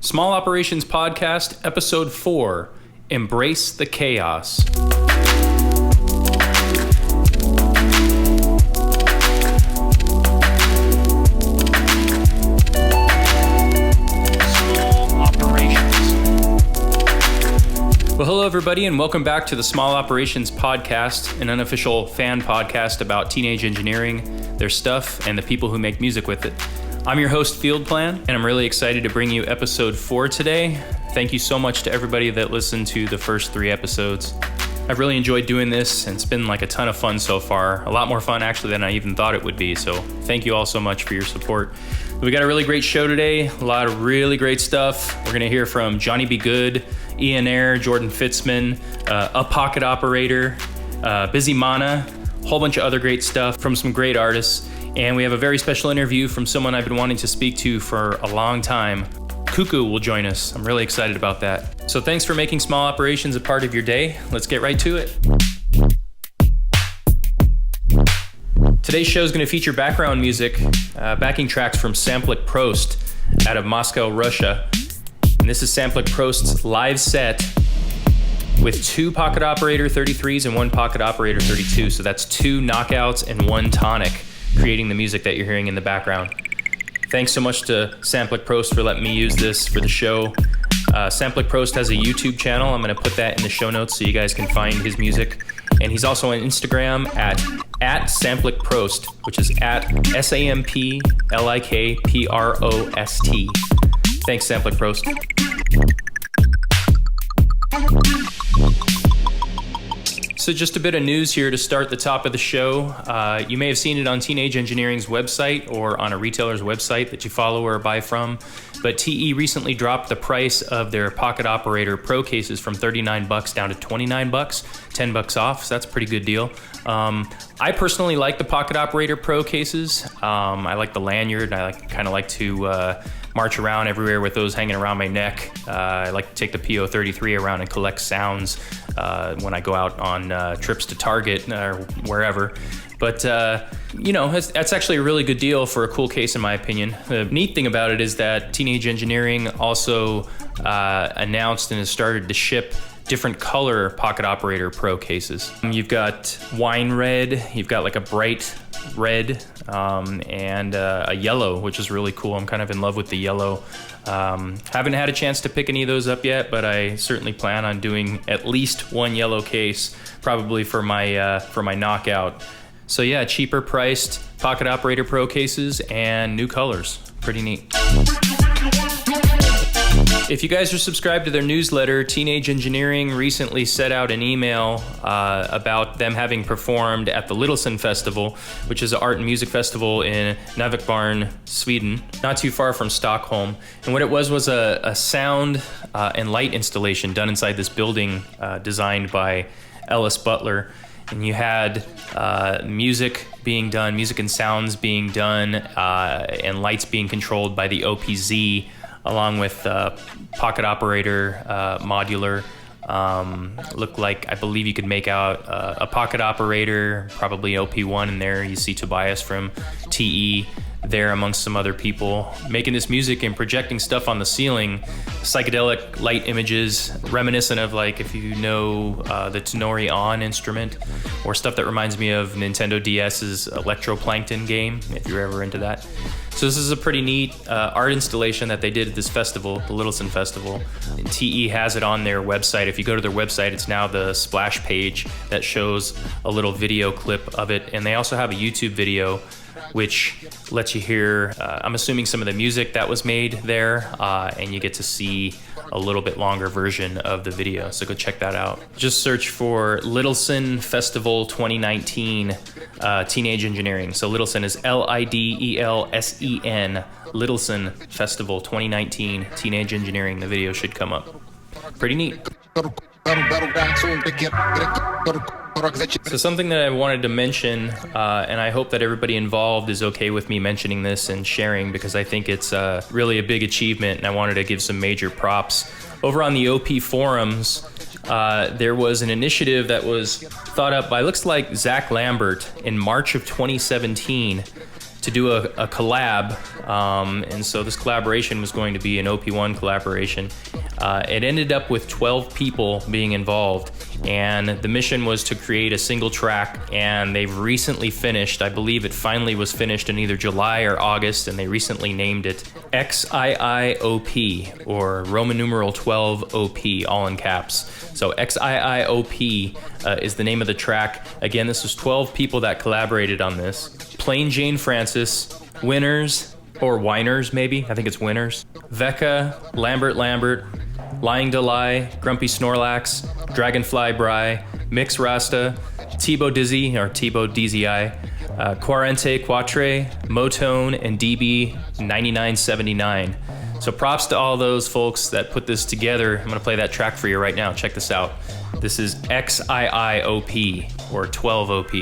Small Operations Podcast, Episode 4, Embrace the Chaos. Well, hello everybody, and welcome back to the Small Operations Podcast, an unofficial fan podcast about teenage engineering, their stuff, and the people who make music with it. I'm your host, Field Plan, and I'm really excited to bring you episode 4 today. Thank you so much to everybody that listened to the first 3 episodes. I've really enjoyed doing this, and it's been like a ton of fun so far. A lot more fun actually than I even thought it would be, so thank you all so much for your support. We got a really great show today, a lot of really great stuff. We're gonna hear from Johnny B. Good, Aeoner, Jordan Fitzman, a pocket operator, Bizimana, a whole bunch of other great stuff from some great artists. And we have a very special interview from someone I've been wanting to speak to for a long time. Cuckoo will join us. I'm really excited about that. So thanks for making Small Operations a part of your day. Let's get right to it. Today's show is going to feature background music, backing tracks from Samplek Prost out of Moscow, Russia. And this is Samplek Prost's live set with 2 Pocket Operator 33s and 1 Pocket Operator 32. So that's 2 knockouts and 1 tonic, creating the music that you're hearing in the background. Thanks so much to Samplek Prost for letting me use this for the show. Samplek Prost has a YouTube channel. I'm going to put that in the show notes so you guys can find his music. And he's also on Instagram at Samplek Prost, which is at SAMPLIKPROST. Thanks, Samplek Prost. So just a bit of news here to start the top of the show. You may have seen it on Teenage Engineering's website or on a retailer's website that you follow or buy from. But TE recently dropped the price of their Pocket Operator Pro cases from $39 down to $29, $10 off. So that's a pretty good deal. I personally like the Pocket Operator Pro cases. I like the lanyard. I kind of like to march around everywhere with those hanging around my neck. I like to take the PO33 around and collect sounds when I go out on trips to Target or wherever. But, that's actually a really good deal for a cool case, in my opinion. The neat thing about it is that Teenage Engineering also announced and has started to ship different color Pocket Operator Pro cases. You've got wine red, you've got like a bright red, and a yellow, which is really cool. I'm kind of in love with the yellow. Haven't had a chance to pick any of those up yet, but I certainly plan on doing at least one yellow case, probably for my knockout. So yeah, cheaper priced Pocket Operator Pro cases and new colors. Pretty neat. If you guys are subscribed to their newsletter, Teenage Engineering recently set out an email about them having performed at the Littleson Festival, which is an art and music festival in Navikbarn, Sweden, not too far from Stockholm. And what it was a sound and light installation done inside this building designed by Ellis Butler. And you had music and sounds being done, and lights being controlled by the OPZ, along with Pocket Operator modular. Looked like, I believe you could make out a Pocket Operator, probably OP1 in there. You see Tobias from TE there amongst some other people making this music and projecting stuff on the ceiling, psychedelic light images reminiscent of, like, if you know the Tenori On instrument, or stuff that reminds me of Nintendo DS's Electroplankton game, if you're ever into that. So this is a pretty neat art installation that they did at this festival, the Littleson Festival. And TE has it on their website. If you go to their website, it's now the splash page that shows a little video clip of it. And they also have a YouTube video which lets you hear, I'm assuming, some of the music that was made there, and you get to see a little bit longer version of the video. So go check that out. Just search for Littleson Festival 2019 Teenage Engineering. So Littleson is LIDELSEN, Littleson Festival 2019 Teenage Engineering. The video should come up. Pretty neat. So something that I wanted to mention, and I hope that everybody involved is okay with me mentioning this and sharing, because I think it's really a big achievement, and I wanted to give some major props. Over on the OP forums, there was an initiative that was thought up by, looks like, Zach Lambert in March of 2017, to do a collab, and so this collaboration was going to be an OP1 collaboration. It ended up with 12 people being involved, and the mission was to create a single track, and they've recently finished, I believe it finally was finished in either July or August, and they recently named it XIIOP, or Roman numeral 12 OP, all in caps. So XIIOP is the name of the track. Again, this was 12 people that collaborated on this. Plain Jane Francis, Winners, or Winers maybe, I think it's Winners, Vecca, Lambert, Lying Dalai, Grumpy Snorlax, Dragonfly Bry, Mix Rasta, Tebow Dizzy, or Tebow DZI, Quarente Quatre, Motone, and DB9979. So props to all those folks that put this together. I'm gonna play that track for you right now. Check this out. This is XIIOP, or 12 OP.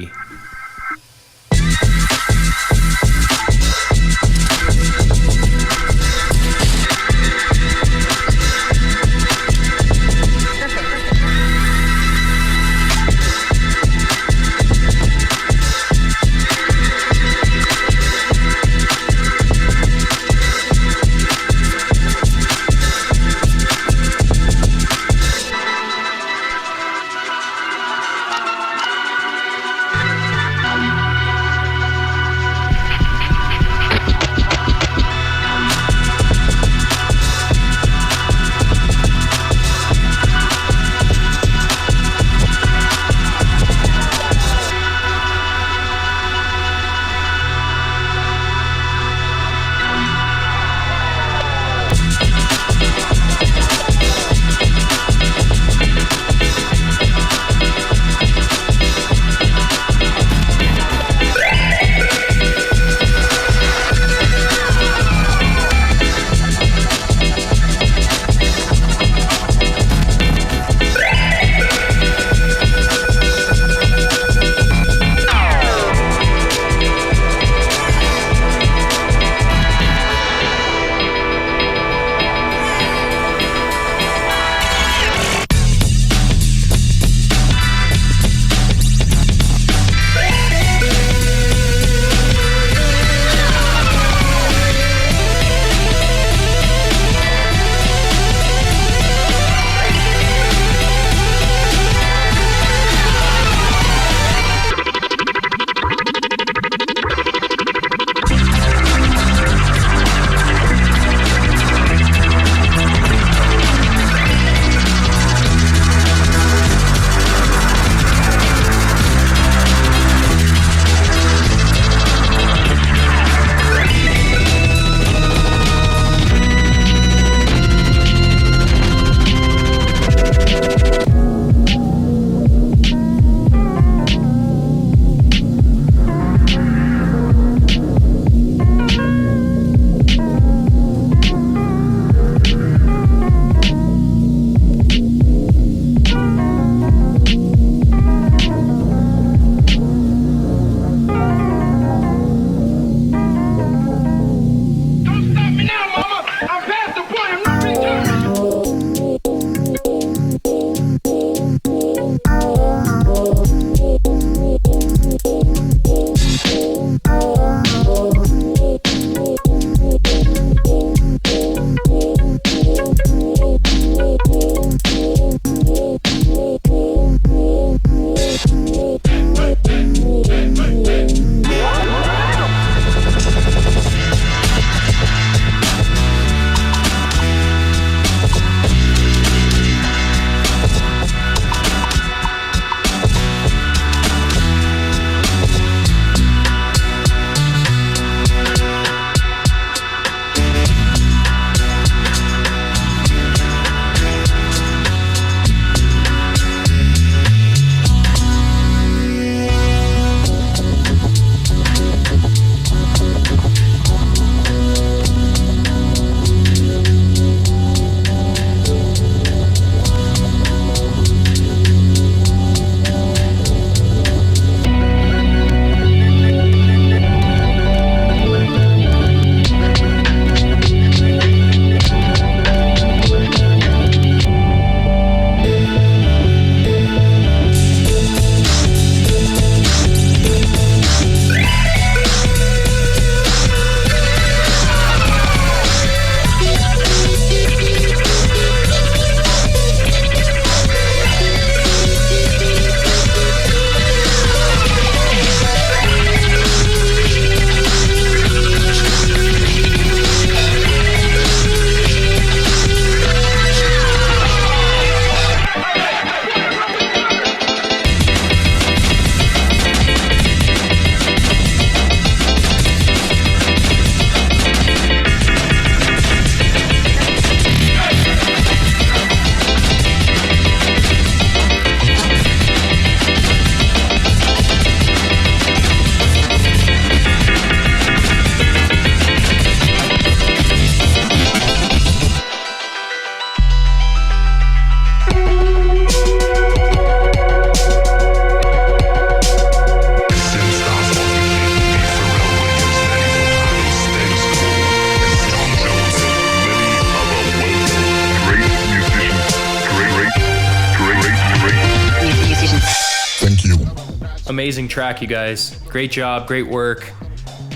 amazing track, you guys. Great job, great work.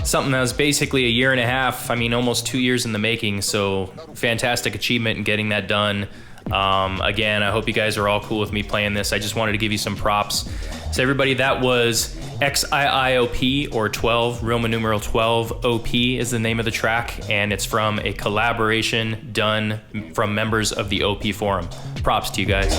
Something that was basically a year and a half, I mean almost 2 years in the making, so fantastic achievement in getting that done. Again, I hope you guys are all cool with me playing this. I just wanted to give you some props. So everybody, that was XIIOP, or 12, Roman numeral 12, OP is the name of the track, and it's from a collaboration done from members of the OP forum. Props to you guys.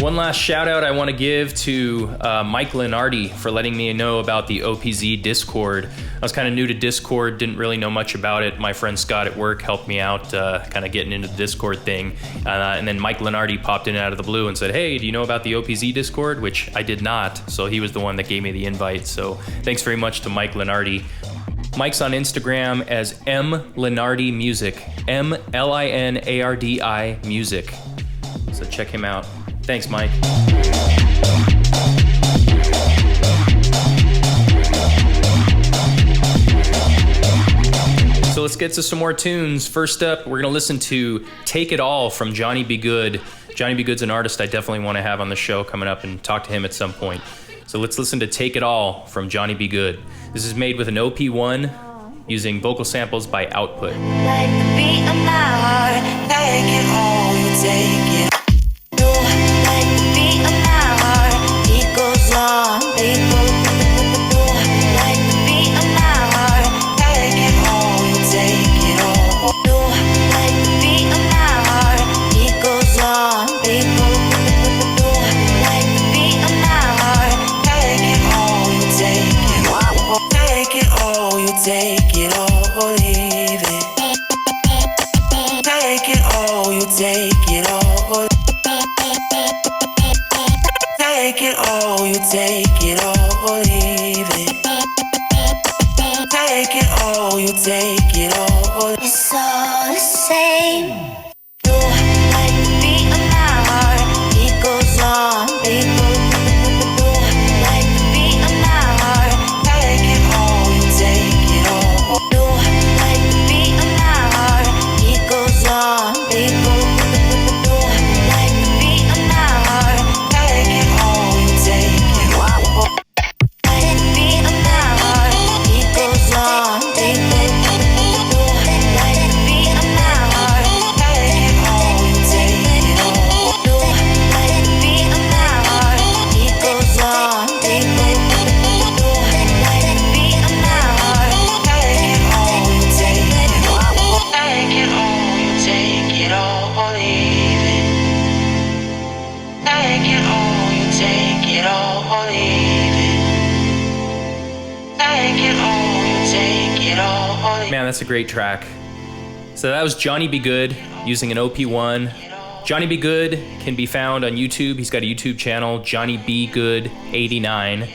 One last shout out I want to give to Mike Lenardi for letting me know about the OPZ Discord. I was kind of new to Discord, didn't really know much about it. My friend Scott at work helped me out kind of getting into the Discord thing. And then Mike Lenardi popped in out of the blue and said, hey, do you know about the OPZ Discord? Which I did not. So he was the one that gave me the invite. So thanks very much to Mike Lenardi. Mike's on Instagram as M Lenardi Music, MLINARDI Music. So check him out. Thanks, Mike. So let's get to some more tunes. First up, we're gonna listen to Take It All from Johnny B. Good. Johnny B. Good's an artist I definitely want to have on the show coming up and talk to him at some point. So let's listen to Take It All from Johnny B. Good. This is made with an OP1 using vocal samples by Output. Like the beat of my heart, take it all, you take it. Like the beat of my heart, it goes on, it goes. Like the beat of my heart, take it all, you take it all. Like the beat of my heart, it goes on, it goes. Like the beat of my heart, take it all, you take it all. Take it all, you take it all, leave it. Take it all, you take it all. Take it all, you take it all, leave it. Take it all, you take it all. It's all the same. Like the beat of my heart, it goes on, it goes. Like the beat of my heart, take it all, you take it all. Like the beat of my heart, it goes on, it goes. Like the beat of my heart, take it all, you take it all. Like the beat of my heart, it goes on, it goes. Like the beat of my heart, take it all, you take it all. Like the beat of my heart, it goes on, it goes. Like the beat of my heart, take it all, you take it all. Take it all, you take it all, leave it. Take it all, you take it all, leave it. Take it all, you take it all, leave it. Man, that's a great track. So that was Johnny B. Good using an OP1. Johnny B. Good can be found on YouTube. He's got a YouTube channel, Johnny B. Good 89.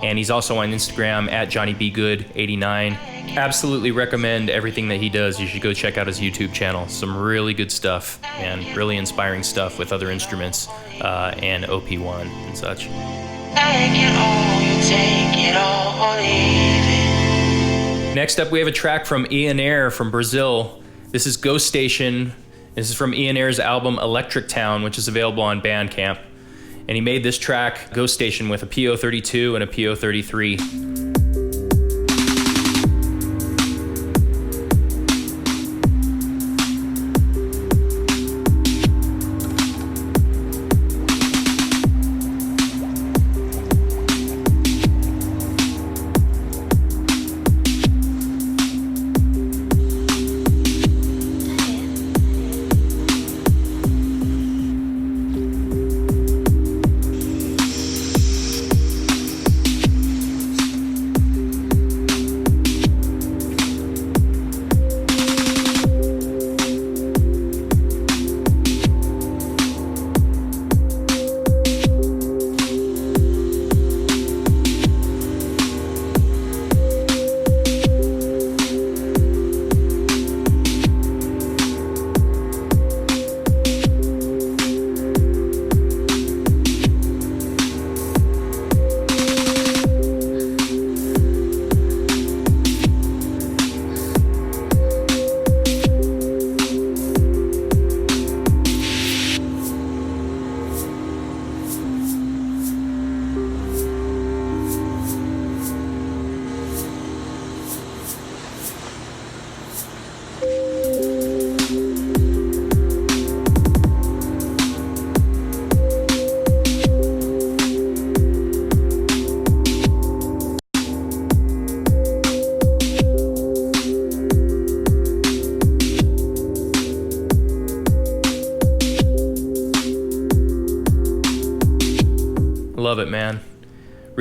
And he's also on Instagram at Johnny B. Good 89. Absolutely recommend everything that he does. You should go check out his YouTube channel. Some really good stuff and really inspiring stuff with other instruments and OP1 and such. Take it all, you take it all, leave it. Next up, we have a track from Aeoner from Brazil. This is Ghost Station. This is from Aeoner's album Electric Town, which is available on Bandcamp. And he made this track, Ghost Station, with a PO32 and a PO33.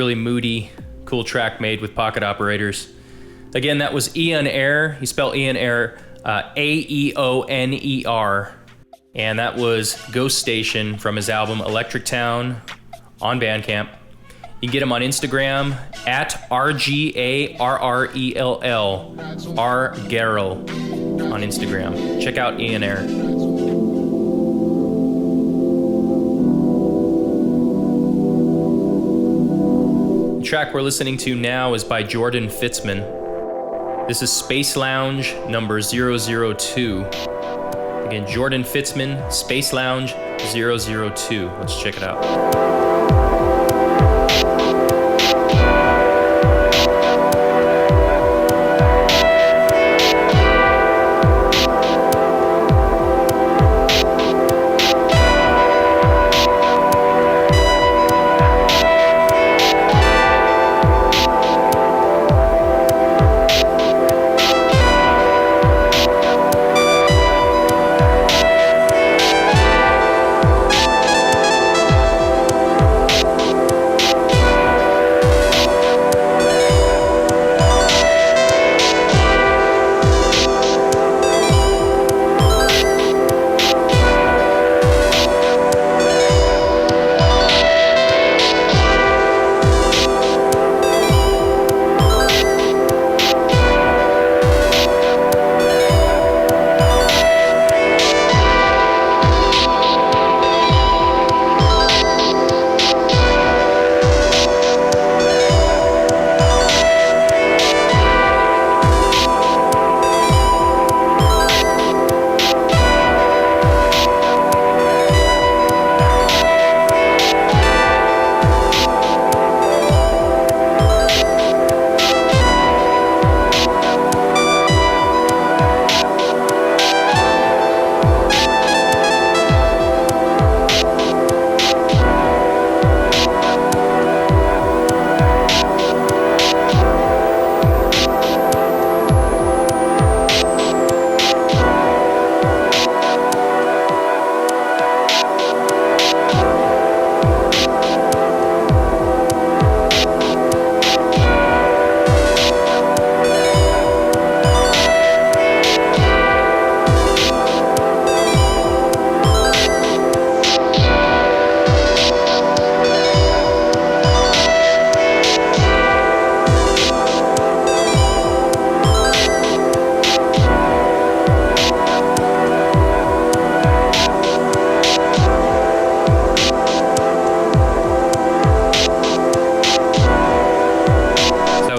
Really moody, cool track made with pocket operators. Again, that was Aeoner. You spell Aeoner A-E-O-N-E-R. And that was Ghost Station from his album Electric Town on Bandcamp. You can get him on Instagram at RGARRELL, Rgarrel on Instagram. Check out Aeoner. The track we're listening to now is by Jordan Fitzman. This is Space Lounge number 002. Again, Jordan Fitzman, Space Lounge 002. Let's check it out.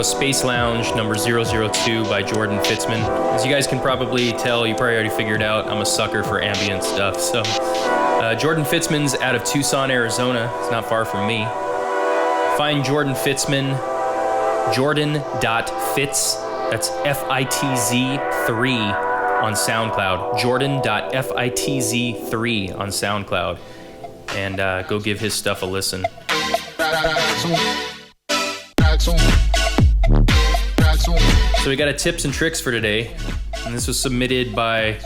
Space Lounge number 002 by Jordan Fitzman. As you guys can probably tell, you probably already figured out, I'm a sucker for ambient stuff. So Jordan Fitzman's out of Tucson, Arizona. It's not far from me. Find Jordan Fitzman, jordan.fitz, that's FITZ3 on SoundCloud. jordan.fitz3 on SoundCloud. And go give his stuff a listen. So we got a tips and tricks for today, and this was submitted by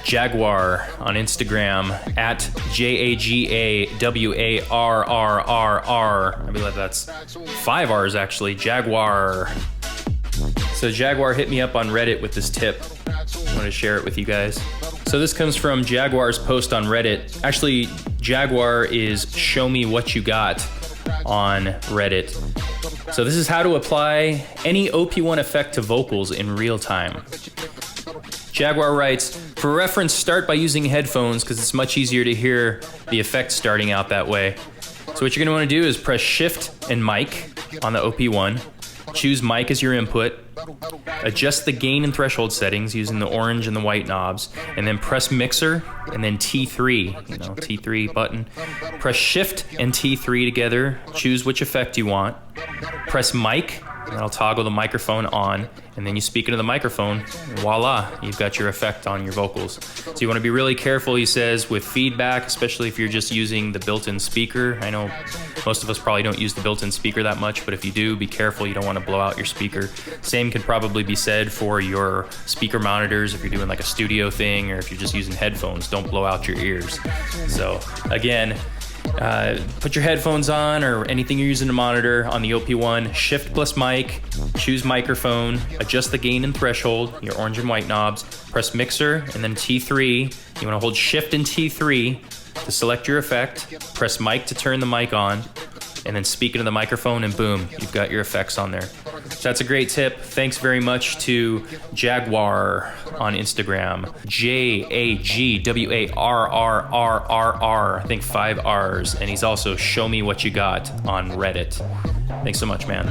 @Jaguar on Instagram, @JAGAWARRRR. I believe that's 5 R's actually, Jaguar. So Jaguar hit me up on Reddit with this tip. I want to share it with you guys. So this comes from Jaguar's post on Reddit. Actually, Jaguar is Show Me What You Got on Reddit. So this is how to apply any OP1 effect to vocals in real time. Jaguar writes, for reference, start by using headphones because it's much easier to hear the effect starting out that way. So what you're gonna wanna do is press Shift and Mic on the OP1, choose Mic as your input, adjust the gain and threshold settings using the orange and the white knobs, and then press Mixer and then T3, T3 button. Press Shift and T3 together, choose which effect you want, press Mic, and that'll toggle the microphone on, and then you speak into the microphone, and voila, you've got your effect on your vocals. So you want to be really careful, he says, with feedback, especially if you're just using the built-in speaker. I know most of us probably don't use the built-in speaker that much, but if you do, be careful, you don't want to blow out your speaker. Same can probably be said for your speaker monitors if you're doing like a studio thing, or if you're just using headphones, don't blow out your ears. So again, Put your headphones on or anything you're using to monitor on the OP1, shift plus mic, choose microphone, adjust the gain and threshold, your orange and white knobs, press mixer and then T3. You want to hold shift and T3 to select your effect, press mic to turn the mic on, and then speak into the microphone and boom, you've got your effects on there. So that's a great tip. Thanks very much to Jaguar on Instagram. JAGWARRRRR. I think 5 R's. And he's also Show Me What You Got on Reddit. Thanks so much, man.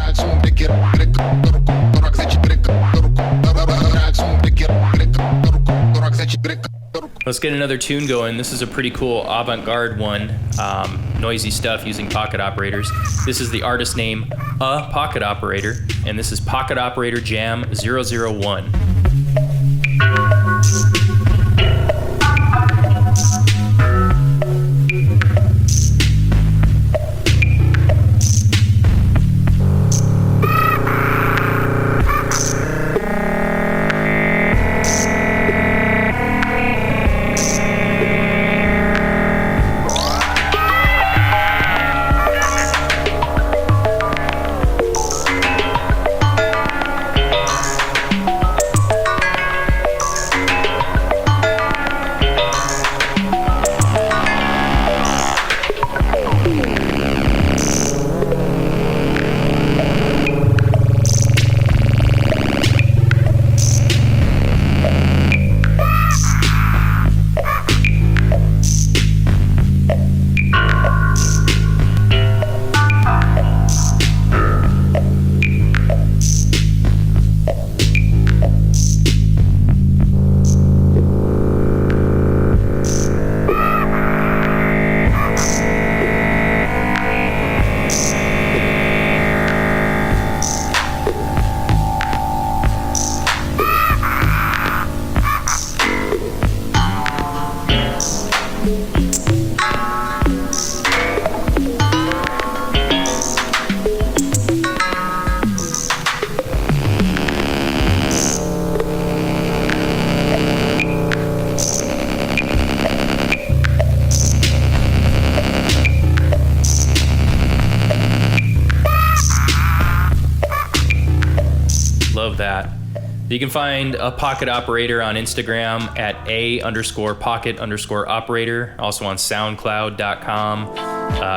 Let's get another tune going. This is a pretty cool avant-garde one. Noisy stuff using pocket operators. This is the artist name, A Pocket Operator, and this is Pocket Operator Jam 001. You can find A Pocket Operator on Instagram at A_pocket_operator. Also on SoundCloud.com,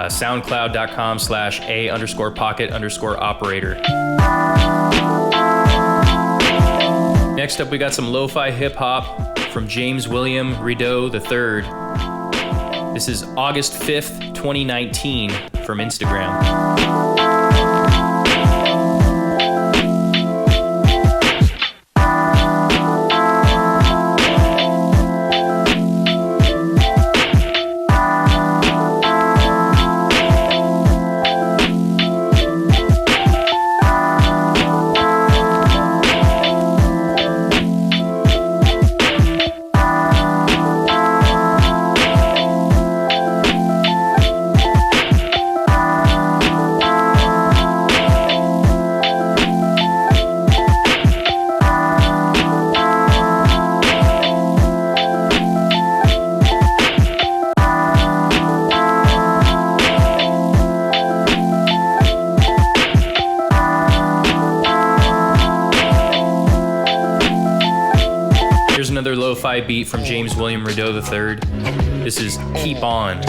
SoundCloud.com/A_pocket_operator. Next up, we got some lo-fi hip-hop from James William Redou III. This is August 5th, 2019 from Instagram. Another lo-fi beat from James William Redou III. This is Keep On.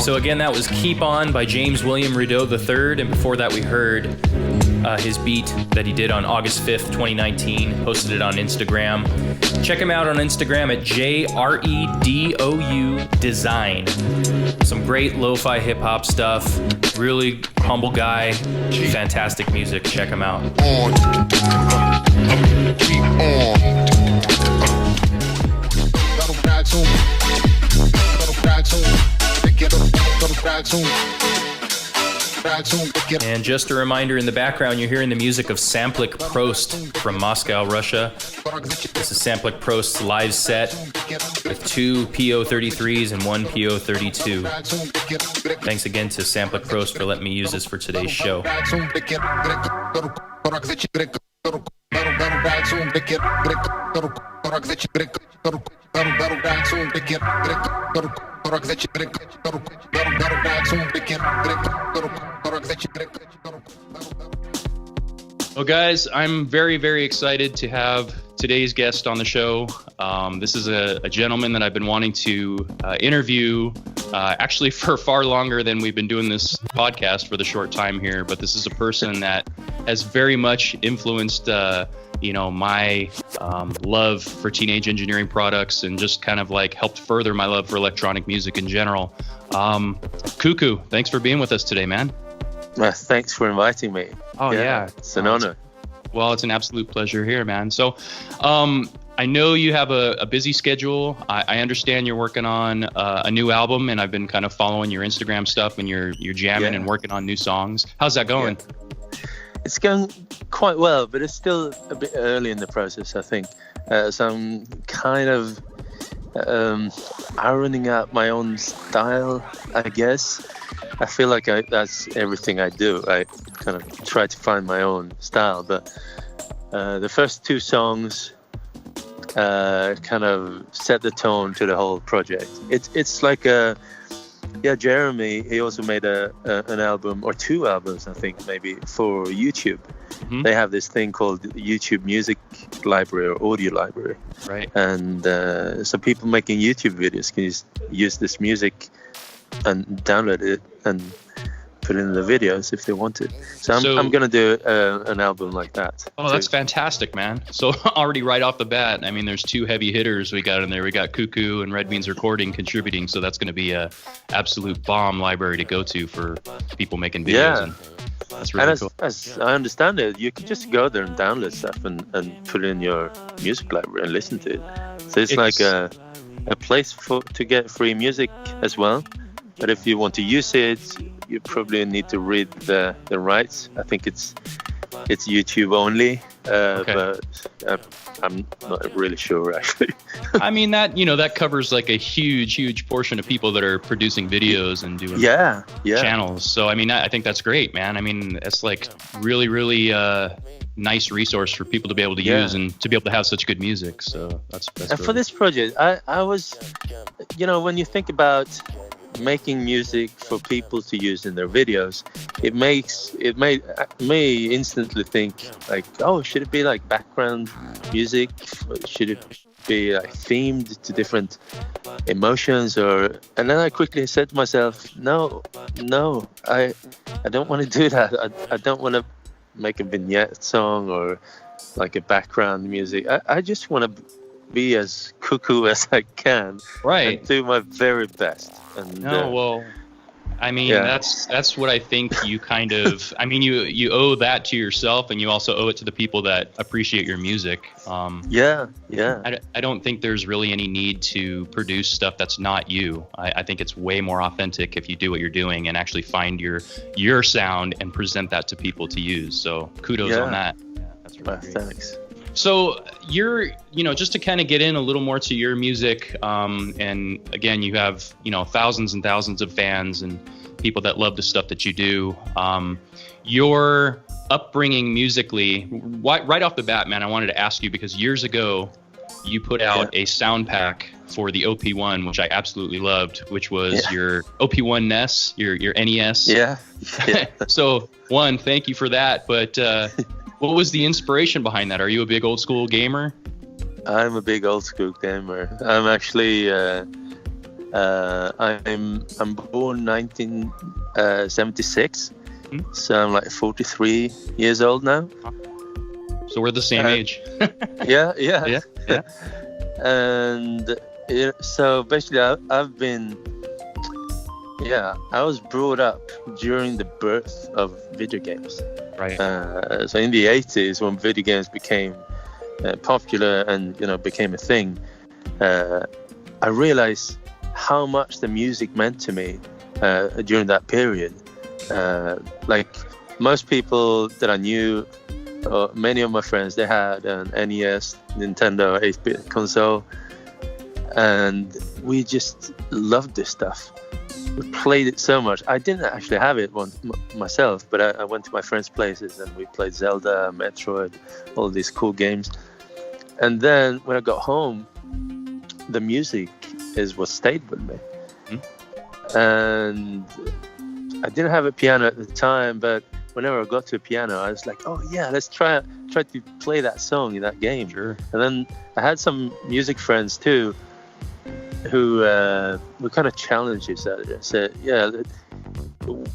So again, that was Keep On by James William Redou III, and before that we heard his beat that he did on August 5th, 2019, posted it on Instagram. Check him out on Instagram at JREDOU Design. Some great lo-fi hip-hop stuff, really humble guy, fantastic music. Check him out. Keep on. And just a reminder, in the background you're hearing the music of Samplik Prost from Moscow, Russia. This is Samplik Prost's live set with 2 PO33s and 1 PO32. Thanks again to Samplik Prost for letting me use this for today's show. Well, guys, I'm very, very excited to have today's guest on the show. This is a gentleman that I've been wanting to interview actually for far longer than we've been doing this podcast for the short time here. But this is a person that has very much influenced my love for teenage engineering products and just kind of like helped further my love for electronic music in general. Cuckoo, thanks for being with us today, man. Thanks for inviting me. Oh, yeah. It's an honor. Well, it's an absolute pleasure here, man. So I know you have a busy schedule. I understand you're working on a new album, and I've been kind of following your Instagram stuff, and you're jamming and working on new songs. How's that going? Yeah. It's going quite well, but it's still a bit early in the process, I think. So I'm kind of ironing out my own style, I guess. I feel like that's everything I do. I kind of try to find my own style. But the first 2 songs kind of set the tone to the whole project. It's like Jeremy, he also made an album, or 2 albums, I think, maybe, for YouTube. Mm-hmm. They have this thing called YouTube Music Library or Audio Library. Right. And so people making YouTube videos can use this music and download it and put it in the videos if they want to. So I'm going to do an album like that. Oh, too. That's fantastic, man. So already right off the bat, I mean, there's 2 heavy hitters we got in there. We got Cuckoo and Red Beans Recording contributing. So that's going to be a absolute bomb library to go to for people making videos. Yeah. And that's really cool. As I understand it, you can just go there and download stuff and put it in your music library and listen to it. So it's like a place to get free music as well. But if you want to use it, you probably need to read the rights. I think it's YouTube only, but I'm not really sure actually. I mean that covers like a huge portion of people that are producing videos and doing channels. So I mean I think that's great, man. I mean it's like really nice resource for people to be able to use and to be able to have such good music. So that's and for this project, I was, when you think about making music for people to use in their videos, it made me instantly think like, oh, should it be like background music? Should it be like themed to different emotions? And then I quickly said to myself, no, I don't want to do that. I don't want to make a vignette song or like a background music. I just want to be as cuckoo as I can, right? And do my very best. And that's what I think you kind of. I mean, you owe that to yourself, and you also owe it to the people that appreciate your music. I don't think there's really any need to produce stuff that's not you. I think it's way more authentic if you do what you're doing and actually find your sound and present that to people to use. So kudos on that. Yeah, that's really great. Thanks. So you're, just to kind of get in a little more to your music, and again, you have, thousands and thousands of fans and people that love the stuff that you do. Your upbringing musically, right off the bat, man, I wanted to ask you, because years ago, you put out a sound pack for the OP1, which I absolutely loved, which was your OP1 NES, your NES. Yeah. So, one, thank you for that, but... what was the inspiration behind that? Are you a big old school gamer? I'm a big old school gamer. I'm actually I'm born 1976, so I'm like 43 years old now. So we're the same age. Yeah. And so basically, I was brought up during the birth of video games. Right. So in the 80s, when video games became popular and became a thing, I realized how much the music meant to me during that period. Like most people that I knew, many of my friends, they had an NES, Nintendo 8-bit console, and we just loved this stuff. We played it so much. I didn't actually have it myself, but I went to my friends' places and we played Zelda, Metroid, all these cool games. And then when I got home, the music is what stayed with me. And I didn't have a piano at the time, but whenever I got to a piano, I was like, oh yeah, let's try to play that song in that game. Sure. And then I had some music friends too, who kind of challenged each other and said, yeah,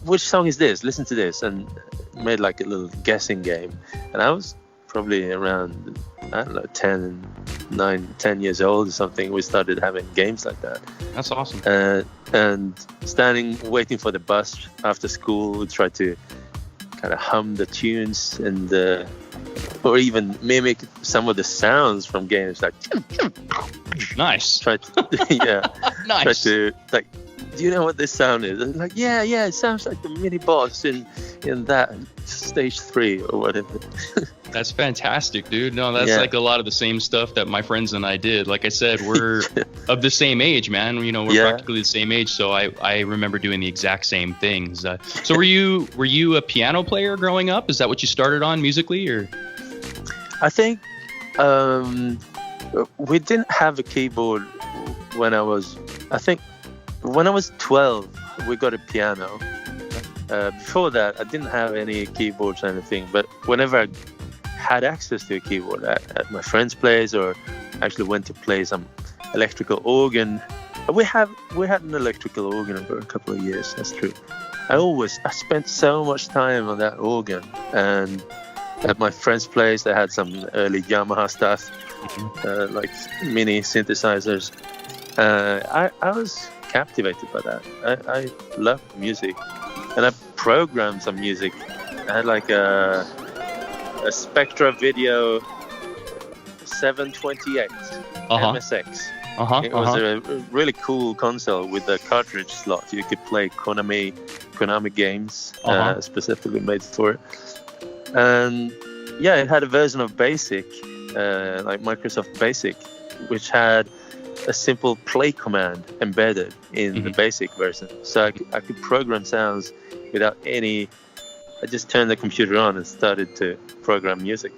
which song is this? Listen to this. And made like a little guessing game. And I was probably around, I don't know, 10 years old or something. We started having games like that. That's awesome. And waiting for the bus after school, we tried to kind of hum the tunes and or even mimic some of the sounds from games, like nice. Try to Nice. Try to like, do you know what this sound is? And like, yeah, it sounds like the mini boss in that stage 3 or whatever. That's fantastic, dude. No, that's like a lot of the same stuff that my friends and I did. Like I said, we're of the same age, man. We're practically the same age. So I remember doing the exact same things. So were you a piano player growing up? Is that what you started on musically, or? I think we didn't have a keyboard when I was 12. We got a piano. Before that, I didn't have any keyboards or anything. But whenever I had access to a keyboard at my friend's place, or actually went to play some electrical organ, we had an electrical organ for a couple of years. That's true. I spent so much time on that organ, and at my friend's place they had some early Yamaha stuff, like mini synthesizers. I was captivated by that. I loved music, and I programmed some music. I had like a Spectra Video 728 MSX. It was a really cool console with a cartridge slot. You could play Konami games, specifically made for it. And it had a version of Basic, like Microsoft Basic, which had a simple play command embedded in the Basic version. So I could program sounds without any. I just turned the computer on and started to program music.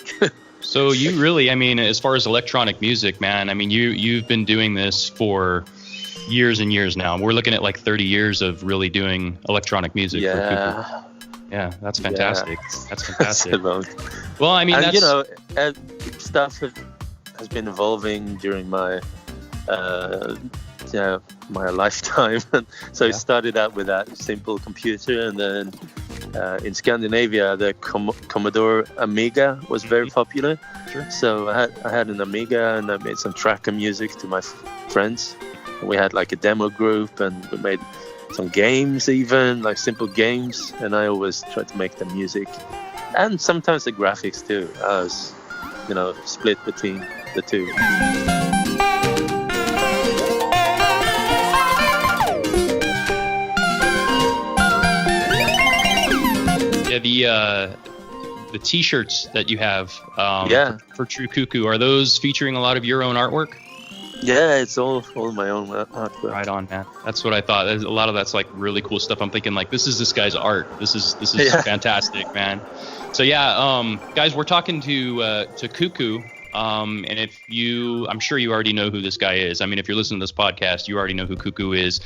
So you really, as far as electronic music, man, you've been doing this for years and years now. We're looking at like 30 years of really doing electronic music for Cuckoo. Yeah, that's fantastic. That's fantastic. Well, stuff has been evolving during my my lifetime. So it started out with that simple computer, and then in Scandinavia, the Commodore Amiga was very popular. Sure. So I had an Amiga, and I made some tracker music to my friends. We had like a demo group, and we made some games, even like simple games. And I always tried to make the music, and sometimes the graphics too. I was, split between the two. The T-shirts that you have for True Cuckoo, are those featuring a lot of your own artwork? Yeah, it's all my own artwork. Right on, man. That's what I thought. A lot of that's like really cool stuff. I'm thinking like, this is this guy's art. This is fantastic, man. So guys, we're talking to Cuckoo. And I'm sure you already know who this guy is. If you're listening to this podcast, you already know who Cuckoo is.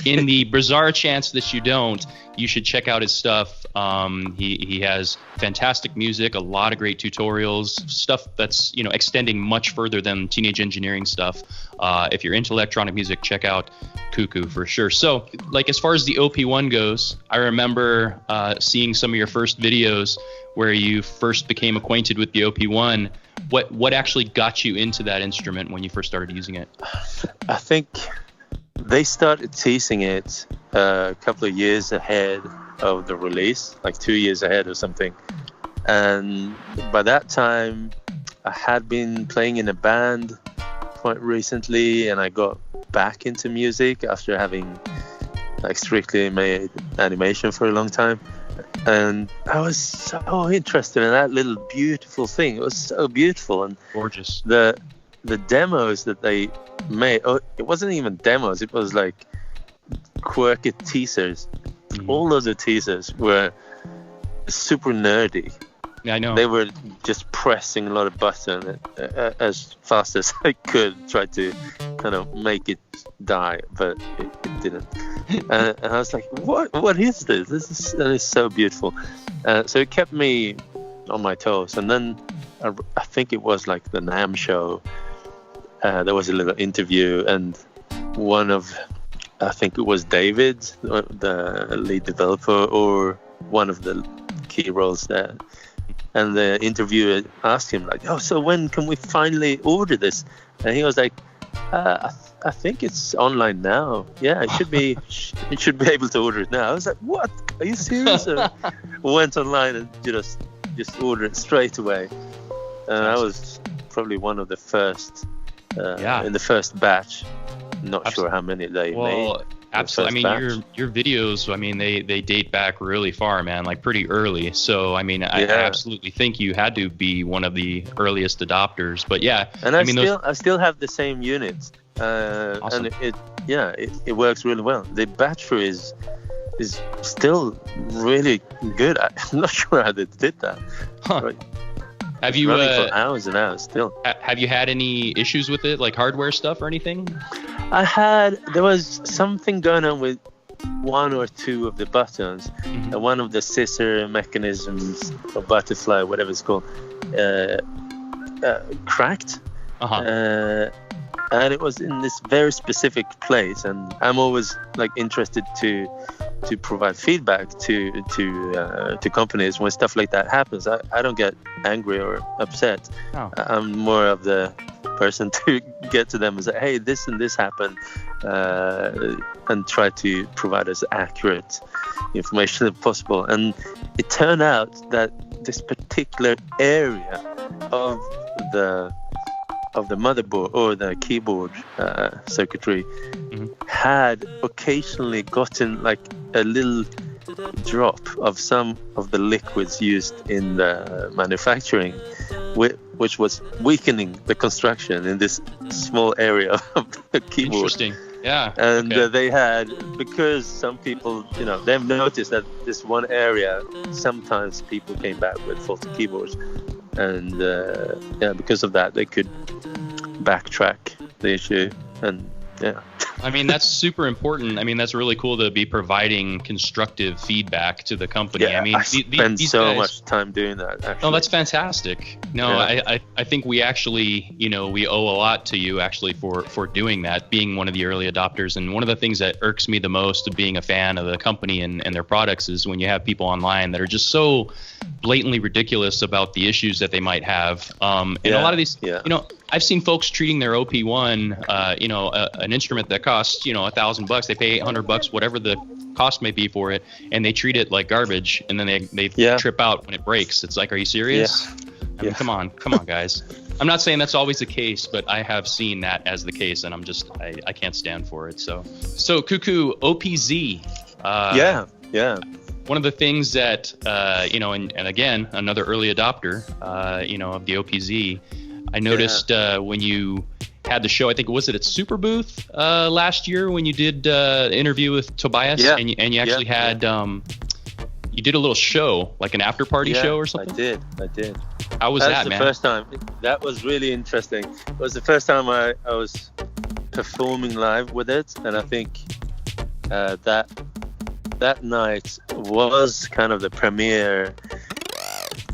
In the bizarre chance that you don't, you should check out his stuff. He has fantastic music, a lot of great tutorials, stuff that's, extending much further than teenage engineering stuff. if you're into electronic music, check out Cuckoo for sure. So, like, as far as the OP1 goes, I remember seeing some of your first videos where you first became acquainted with the OP1. What actually got you into that instrument when you first started using it? I think they started teasing it a couple of years ahead of the release, like 2 years ahead or something. And by that time, I had been playing in a band quite recently, and I got back into music after having like strictly made animation for a long time. And I was so interested in that little beautiful thing. It was so beautiful and gorgeous. The demos that they made, it wasn't even demos, it was like quirky teasers. All of the teasers were super nerdy. Yeah, I know. They were just pressing a lot of buttons as fast as I could, try to kind of make it die, but it didn't. And I was like, what is this? This is so beautiful. So it kept me on my toes. And then I think it was like the NAMM show. There was a little interview, and I think it was David, the lead developer, or one of the key roles there. And the interviewer asked him, like, so when can we finally order this? And he was like, I think it's online now. Yeah, it should be. You should be able to order it now. I was like, what? Are you serious? So went online and just ordered it straight away. And I was probably one of the first in the first batch. Not sure how many they made. Absolutely. I mean, your videos, I mean, they date back really far, man, like pretty early. So, I mean, I absolutely think you had to be one of the earliest adopters. But yeah, and I still have the same units. Awesome. And it works really well. The battery is still really good. I'm not sure how they did that. Huh. Right. Have you running for hours and hours still? Have you had any issues with it, like hardware stuff or anything? There was something going on with one or two of the buttons, and one of the scissor mechanisms or butterfly, whatever it's called, cracked. And it was in this very specific place, and I'm always like interested to provide feedback to companies when stuff like that happens. I don't get angry or upset. I'm more of the person to get to them and say, hey, this and this happened, and try to provide as accurate information as possible. And it turned out that this particular area of the motherboard or the keyboard circuitry had occasionally gotten like a little drop of some of the liquids used in the manufacturing, which was weakening the construction in this small area of the keyboard. Interesting. Yeah. And they had, because some people, they've noticed that this one area, sometimes people came back with faulty keyboards. And because of that, they could backtrack the issue. And I mean, that's super important. I mean, that's really cool to be providing constructive feedback to the company. I mean, I spend so much time doing that, actually. No, that's fantastic. No, I think we actually, we owe a lot to you actually for doing that, being one of the early adopters. And one of the things that irks me the most of being a fan of the company and their products is when you have people online that are just so blatantly ridiculous about the issues that they might have. And a lot of these, I've seen folks treating their OP1, an instrument that costs, $1,000. They pay $800, whatever the cost may be for it, and they treat it like garbage, and then they trip out when it breaks. It's like, are you serious? I mean, come on, guys. I'm not saying that's always the case, but I have seen that as the case, and I can't stand for it. So Cuckoo, OPZ. One of the things that, and again, another early adopter, of the OPZ, I noticed when you had the show, I think, was it at Super Booth last year when you did an interview with Tobias? Yeah. And you actually had, you did a little show, like an after party show or something? I did. How was that, man? That was the first time. That was really interesting. It was the first time I was performing live with it, and I think that night was kind of the premiere.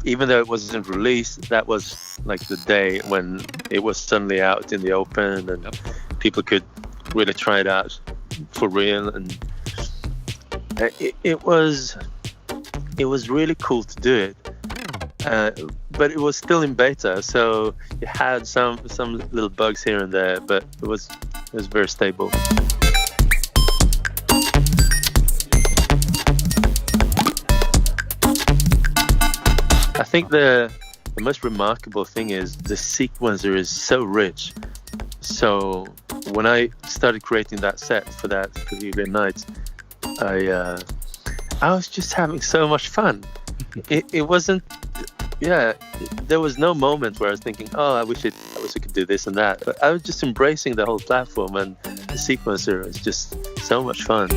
Even though it wasn't released, that was like the day when it was suddenly out in the open, and people could really try it out for real, and it was really cool to do it. But it was still in beta, so it had some little bugs here and there, but it was very stable. I think the most remarkable thing is the sequencer is so rich. So when I started creating that set for that particular night, I was just having so much fun. It wasn't, there was no moment where I was thinking, oh, I wish I could do this and that. But I was just embracing the whole platform, and the sequencer is just so much fun.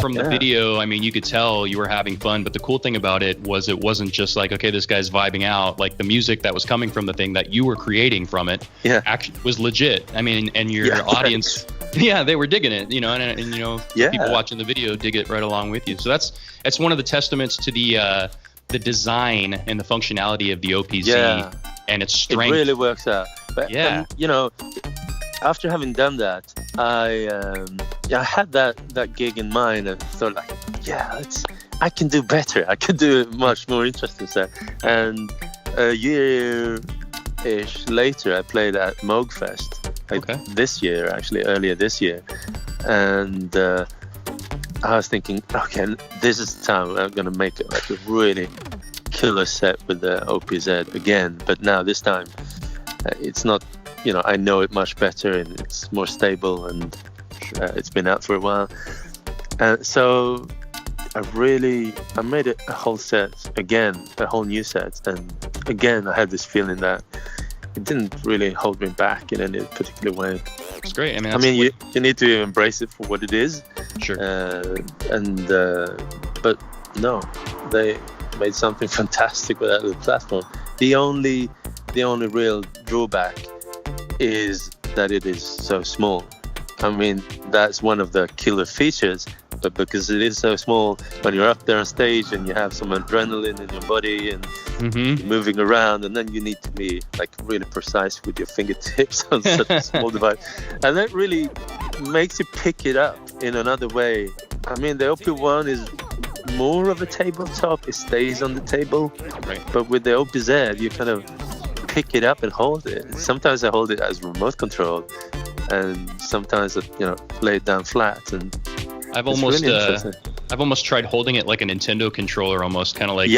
From the video, I mean, you could tell you were having fun, but the cool thing about it wasn't just like, okay, this guy's vibing out. Like, the music that was coming from the thing that you were creating from it actually was legit. I mean, and your audience, they were digging it, you know, and you know, people watching the video dig it right along with you. So that's one of the testaments to the design and the functionality of the OPZ and its strength. It really works out. But, you know, after having done that, I had that gig in mind and thought, like, I can do better. I can do a much more interesting set. And a year-ish later, I played at Moogfest this year, actually, earlier this year. And I was thinking, okay, this is the time I'm going to make it like a really killer set with the OPZ again. But now this time, it's not, you know, I know it much better and it's more stable, and it's been out for a while. So I made it a whole set again, a whole new set. And again, I had this feeling that it didn't really hold me back in any particular way. It's great. I mean, you need to embrace it for what it is. Sure. But no, they made something fantastic with that little platform. The only real drawback is that it is so small. I mean, that's one of the killer features, but because it is so small, when you're up there on stage and you have some adrenaline in your body and you're moving around, and then you need to be like really precise with your fingertips on such a small device, and that really makes you pick it up in another way. I mean, the OP1 is more of a tabletop. It stays on the table, but with the OPZ, you kind of pick it up and hold it. Sometimes I hold it as remote control, and sometimes I, lay it down flat. And I've almost tried holding it like a Nintendo controller, almost kind of like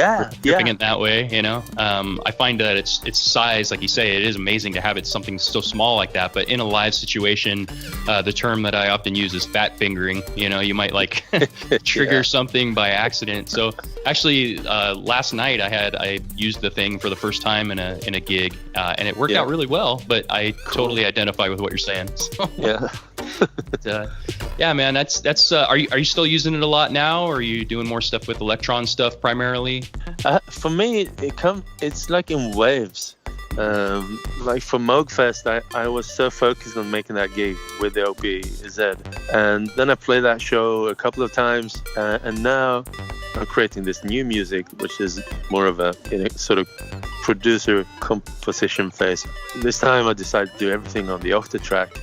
gripping it that way. I find that its size, like you say, it is amazing to have it something so small like that. But in a live situation, the term that I often use is fat fingering. You might like trigger something by accident. So actually, last night I used the thing for the first time in a gig, and it worked out really well. But I totally identify with what you're saying. So, yeah, man, that's. Are you still using it a lot now, or are you doing more stuff with Electron stuff primarily? For me, it's like in waves. Like for Moogfest, I was so focused on making that gig with the OPZ, and then I played that show a couple of times, and now I'm creating this new music, which is more of a sort of producer composition phase. This time I decided to do everything on the Octa track,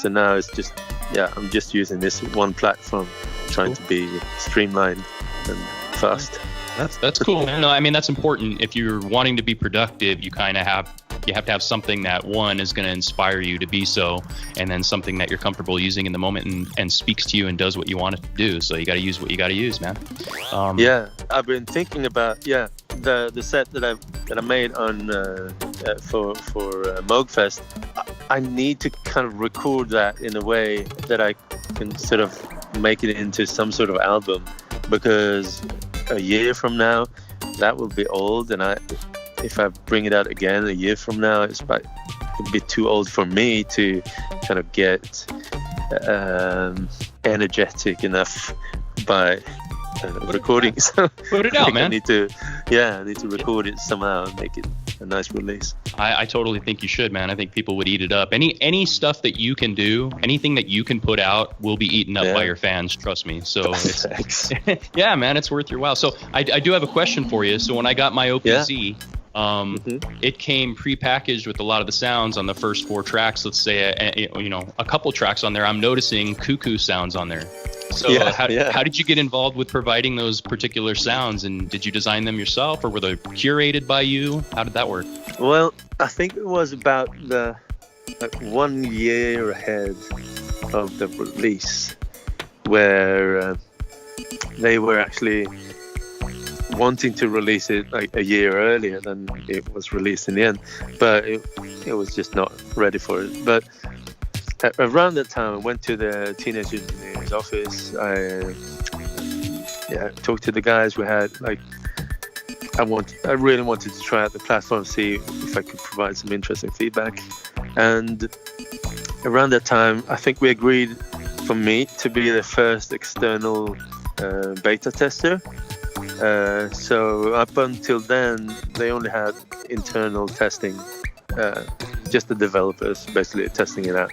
so now it's just I'm just using this one platform, trying to be streamlined and fast. That's cool. No, I mean, that's important. If you're wanting to be productive, you have to have something that one is going to inspire you to be so, and then something that you're comfortable using in the moment and speaks to you and does what you want it to do. So you got to use what you got to use, man. I've been thinking about the set that I made on for Moogfest. I need to kind of record that in a way that I can sort of make it into some sort of album, because a year from now that will be old, and if I bring it out again a year from now, it'd be too old for me to kind of get energetic enough by recording. So put it out, man. I need to record it somehow and make it nice release. I totally think you should, man. I think people would eat it up. Any stuff that you can do, anything that you can put out will be eaten up by your fans. Trust me. So it's, yeah, man, it's worth your while. So I do have a question for you. So when I got my OPZ, it came pre-packaged with a lot of the sounds on the first 4 tracks. Let's say, a couple tracks on there, I'm noticing Cuckoo sounds on there. So how did you get involved with providing those particular sounds? And did you design them yourself, or were they curated by you? How did that work? Well, I think it was about 1 year ahead of the release, where they were actually wanting to release it like a year earlier than it was released in the end, but it was just not ready for it. But around that time, I went to the teenage engineer's office. I talked to the guys. We had I really wanted to try out the platform, see if I could provide some interesting feedback. And around that time, I think we agreed for me to be the first external beta tester. So up until then, they only had internal testing, just the developers basically testing it out.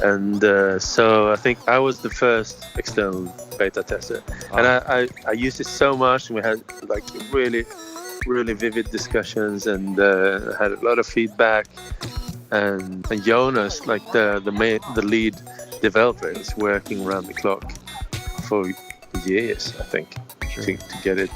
And so I think I was the first external beta tester. And I used it so much, and we had like really, really vivid discussions, and had a lot of feedback. And Jonas, like the lead developer, is working around the clock for years, I think, to get it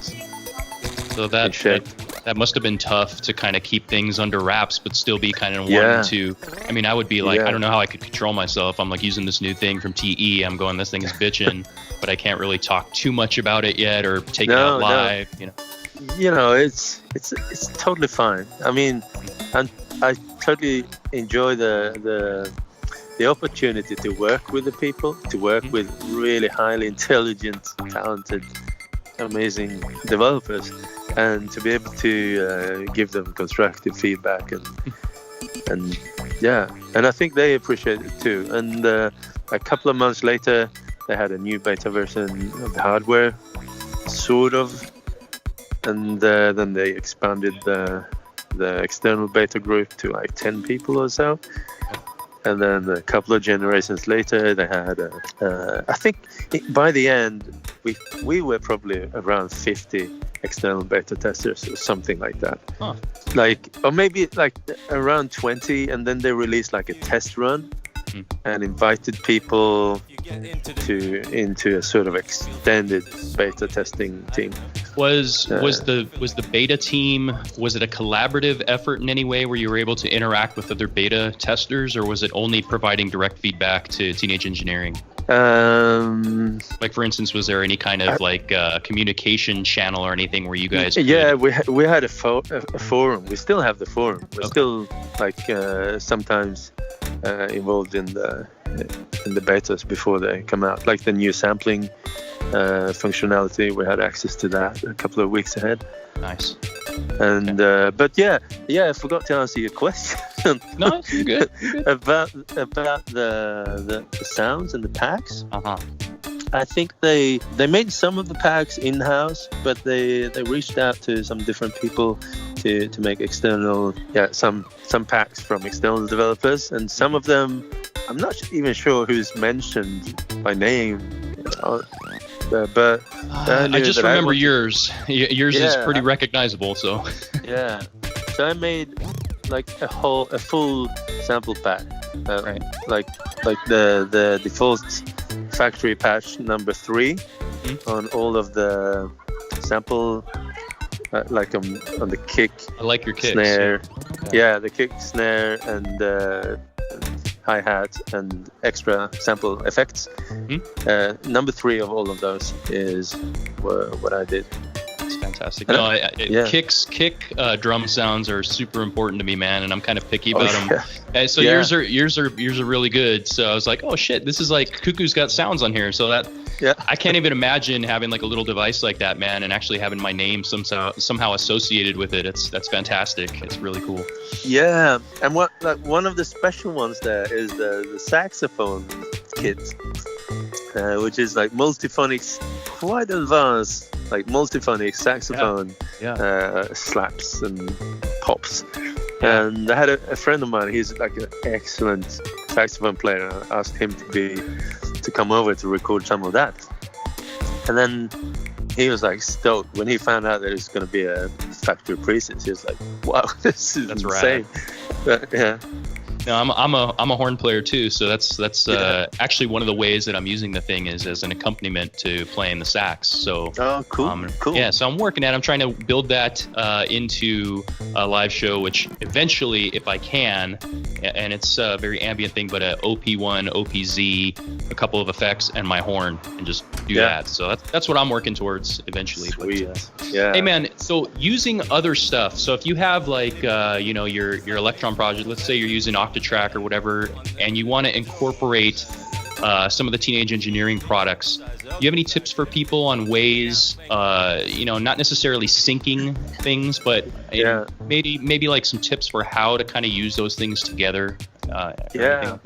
so in shape. That must have been tough to kind of keep things under wraps, but still be kind of wanting to. I mean, I would be like, I don't know how I could control myself. I'm like using this new thing from TE. I'm going, this thing is bitching, but I can't really talk too much about it yet, or take it out live. It's totally fine. I mean, I totally enjoy the opportunity to work with the people, to work with really highly intelligent, talented, amazing developers, and to be able to give them constructive feedback and I think they appreciate it too. And a couple of months later, they had a new beta version of the hardware, sort of, and then they expanded the external beta group to like 10 people or so. And then a couple of generations later, they had, I think by the end, we were probably around 50 external beta testers or something like that. Or maybe like around 20, and then they released like a test run and invited people into a sort of extended beta testing team. Was the beta team, was it a collaborative effort in any way where you were able to interact with other beta testers, or was it only providing direct feedback to Teenage Engineering? Like, for instance, was there any kind of communication channel or anything where you guys we had a forum. We still have the forum. We're still sometimes involved in the betas before they come out, like the new sampling functionality. We had access to that a couple of weeks ahead. Nice. And but I forgot to answer your question. No, you're good. about the sounds and the packs. I think they made some of the packs in-house, but they reached out to some different people to make external some packs from external developers, and some of them I'm not even sure who's mentioned by name, but I just remember yours. Yours is pretty recognizable, so so I made like a full sample pack, like the default factory patch number 3 on all of the sample, like on the kick. I like your kicks. Snare, the kick, snare, and hi-hat and extra sample effects. Number 3 of all of those is what I did. It's fantastic. Kick drum sounds are super important to me, man, and I'm kind of picky about them. So yours are really good. So I was like, oh shit, this is like Cuckoo's got sounds on here. So that I can't even imagine having like a little device like that, man, and actually having my name somehow associated with it. That's fantastic. It's really cool. Yeah, and one of the special ones there is the saxophone kit, which is like multiphonics, quite advanced like multiphonic saxophone, Yeah. slaps and pops. And I had a friend of mine. He's like an excellent saxophone player. I asked him to come over to record some of that, and then he was like stoked when he found out that it was going to be a factory preset. He was like, "Wow, this is That's insane!" But, yeah. No, I'm a horn player too, so that's actually one of the ways that I'm using the thing is as an accompaniment to playing the sax. So cool. Yeah, so I'm working at it. I'm trying to build that into a live show, which eventually, if I can, and it's a very ambient thing, but a OP1, OPZ, a couple of effects, and my horn, and just do that. So that's what I'm working towards eventually. Sweet. But, Yeah. Hey man, so using other stuff. So if you have like your Electron project, let's say you're using Octatrack or whatever, and you want to incorporate some of the Teenage Engineering products, do you have any tips for people on ways, not necessarily syncing things, but maybe like some tips for how to kind of use those things together? Yeah.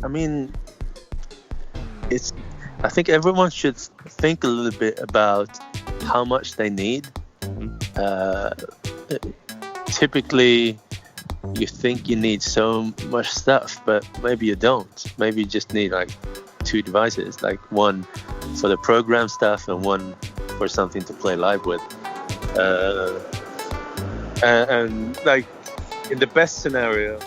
I mean, I think everyone should think a little bit about how much they need. Typically, you think you need so much stuff, but maybe you don't. Maybe you just need like 2 devices, like one for the program stuff and one for something to play live with. And like in the best scenario,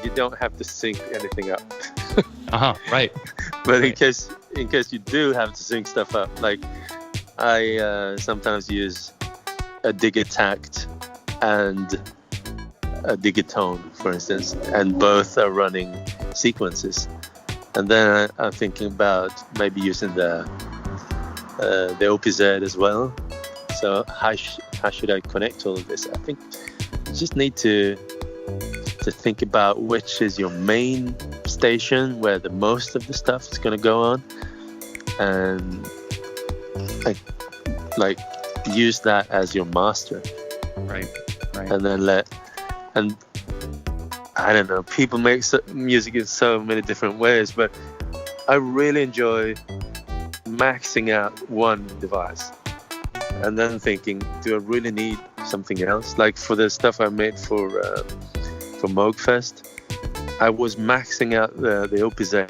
you don't have to sync anything up. Right. But in case you do have to sync stuff up, like I sometimes use a Digitact and a Digatone, for instance, and both are running sequences. And then I'm thinking about maybe using the OPZ as well. So how should I connect all of this? I think you just need to think about which is your main station where the most of the stuff is going to go on, and like use that as your master. Right. And then and I don't know, people make music in so many different ways, but I really enjoy maxing out one device and then thinking, do I really need something else? Like for the stuff I made for Moogfest, I was maxing out the OPZ,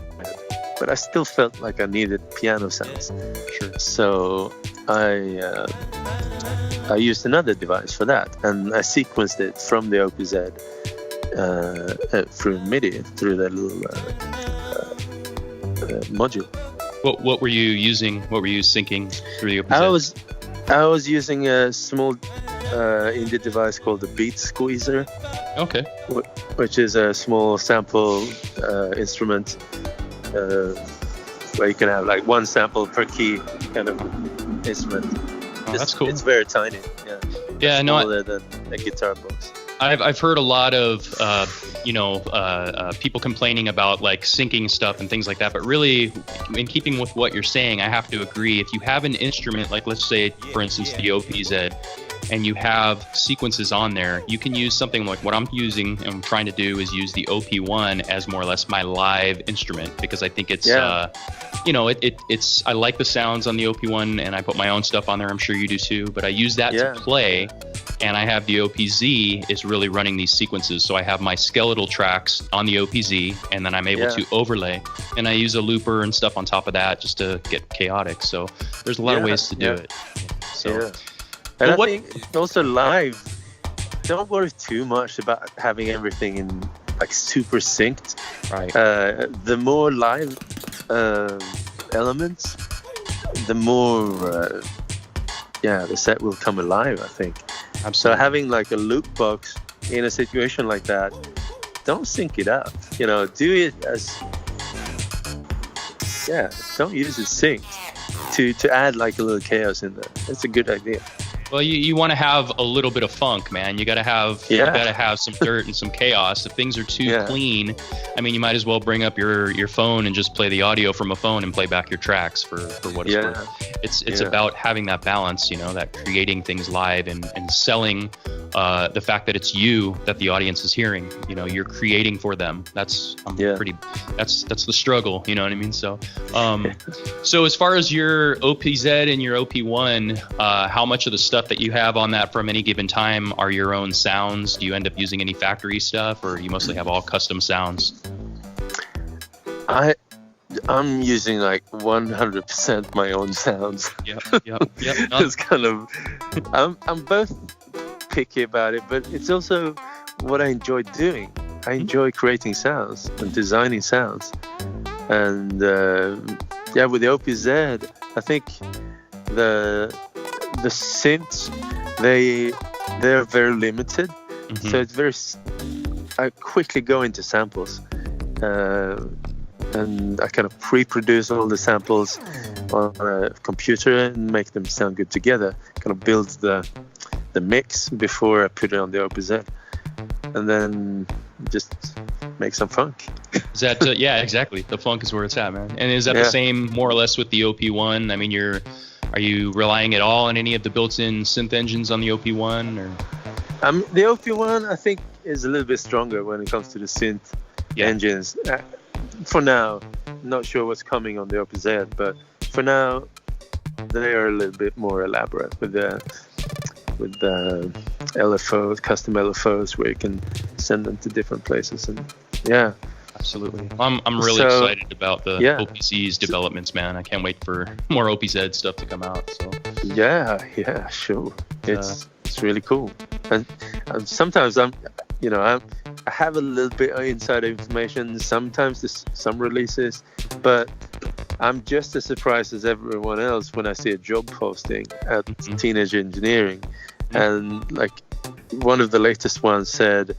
but I still felt like I needed piano sounds. Sure. So I used another device for that, and I sequenced it from the OPZ through MIDI, through that little module. What were you using? What were you syncing through the OPZ? I was using a small indie device called the Beat Squeezer. Okay. Which is a small sample instrument where you can have like one sample per key kind of instrument. That's cool. It's very tiny. Yeah. Yeah. No. Smaller than a guitar box. I've heard a lot of people complaining about like syncing stuff and things like that, but really, in keeping with what you're saying, I have to agree. If you have an instrument, like let's say, for instance, the OPZ, and you have sequences on there, you can use something like what I'm using and I'm trying to do is use the OP1 as more or less my live instrument, because I think it's it's I like the sounds on the OP1 and I put my own stuff on there. I'm sure you do too, but I use that to play, and I have the OPZ is really running these sequences. So I have my skeletal tracks on the OPZ, and then I'm able to overlay, and I use a looper and stuff on top of that just to get chaotic. So there's a lot of ways to do it. So. And I think also live, don't worry too much about having everything in like super synced. Right. The more live elements, the more the set will come alive, I think. Absolutely. So having like a loop box in a situation like that, don't sync it up. Do it as don't use it synced to add like a little chaos in there. It's a good idea. Well, you want to have a little bit of funk, man. You gotta have some dirt and some chaos. If things are too clean, I mean, you might as well bring up your phone and just play the audio from a phone and play back your tracks for what it's worth. It's about having that balance, you know, that creating things live and selling the fact that it's you that the audience is hearing. You know, you're creating for them. That's the struggle. You know what I mean? So, so as far as your OPZ and your OP1, how much of the stuff that you have on that from any given time are your own sounds? Do you end up using any factory stuff, or you mostly have all custom sounds? I'm using like 100% my own sounds. Yep. It's kind of I'm both picky about it, but it's also what I enjoy doing. I enjoy creating sounds and designing sounds, and with the OPZ, I think the synths they're very limited, so it's very. I quickly go into samples, and I kind of pre-produce all the samples on a computer and make them sound good together. Kind of build the mix before I put it on the OPZ, and then just make some funk. Is that yeah, exactly. The funk is where it's at, man. And is that the same more or less with the OP1? I mean, are you relying at all on any of the built-in synth engines on the OP1? Or the OP1 I think is a little bit stronger when it comes to the synth engines. For now, not sure what's coming on the OPZ, but for now they are a little bit more elaborate with the LFOs, custom LFOs, where you can send them to different places. And absolutely. I'm really excited about the OPZ's developments, man. I can't wait for more OPZ stuff to come out. So sure. It's really cool. And sometimes I have a little bit of inside information. Sometimes there's some releases, but I'm just as surprised as everyone else when I see a job posting at Teenage Engineering, and like one of the latest ones said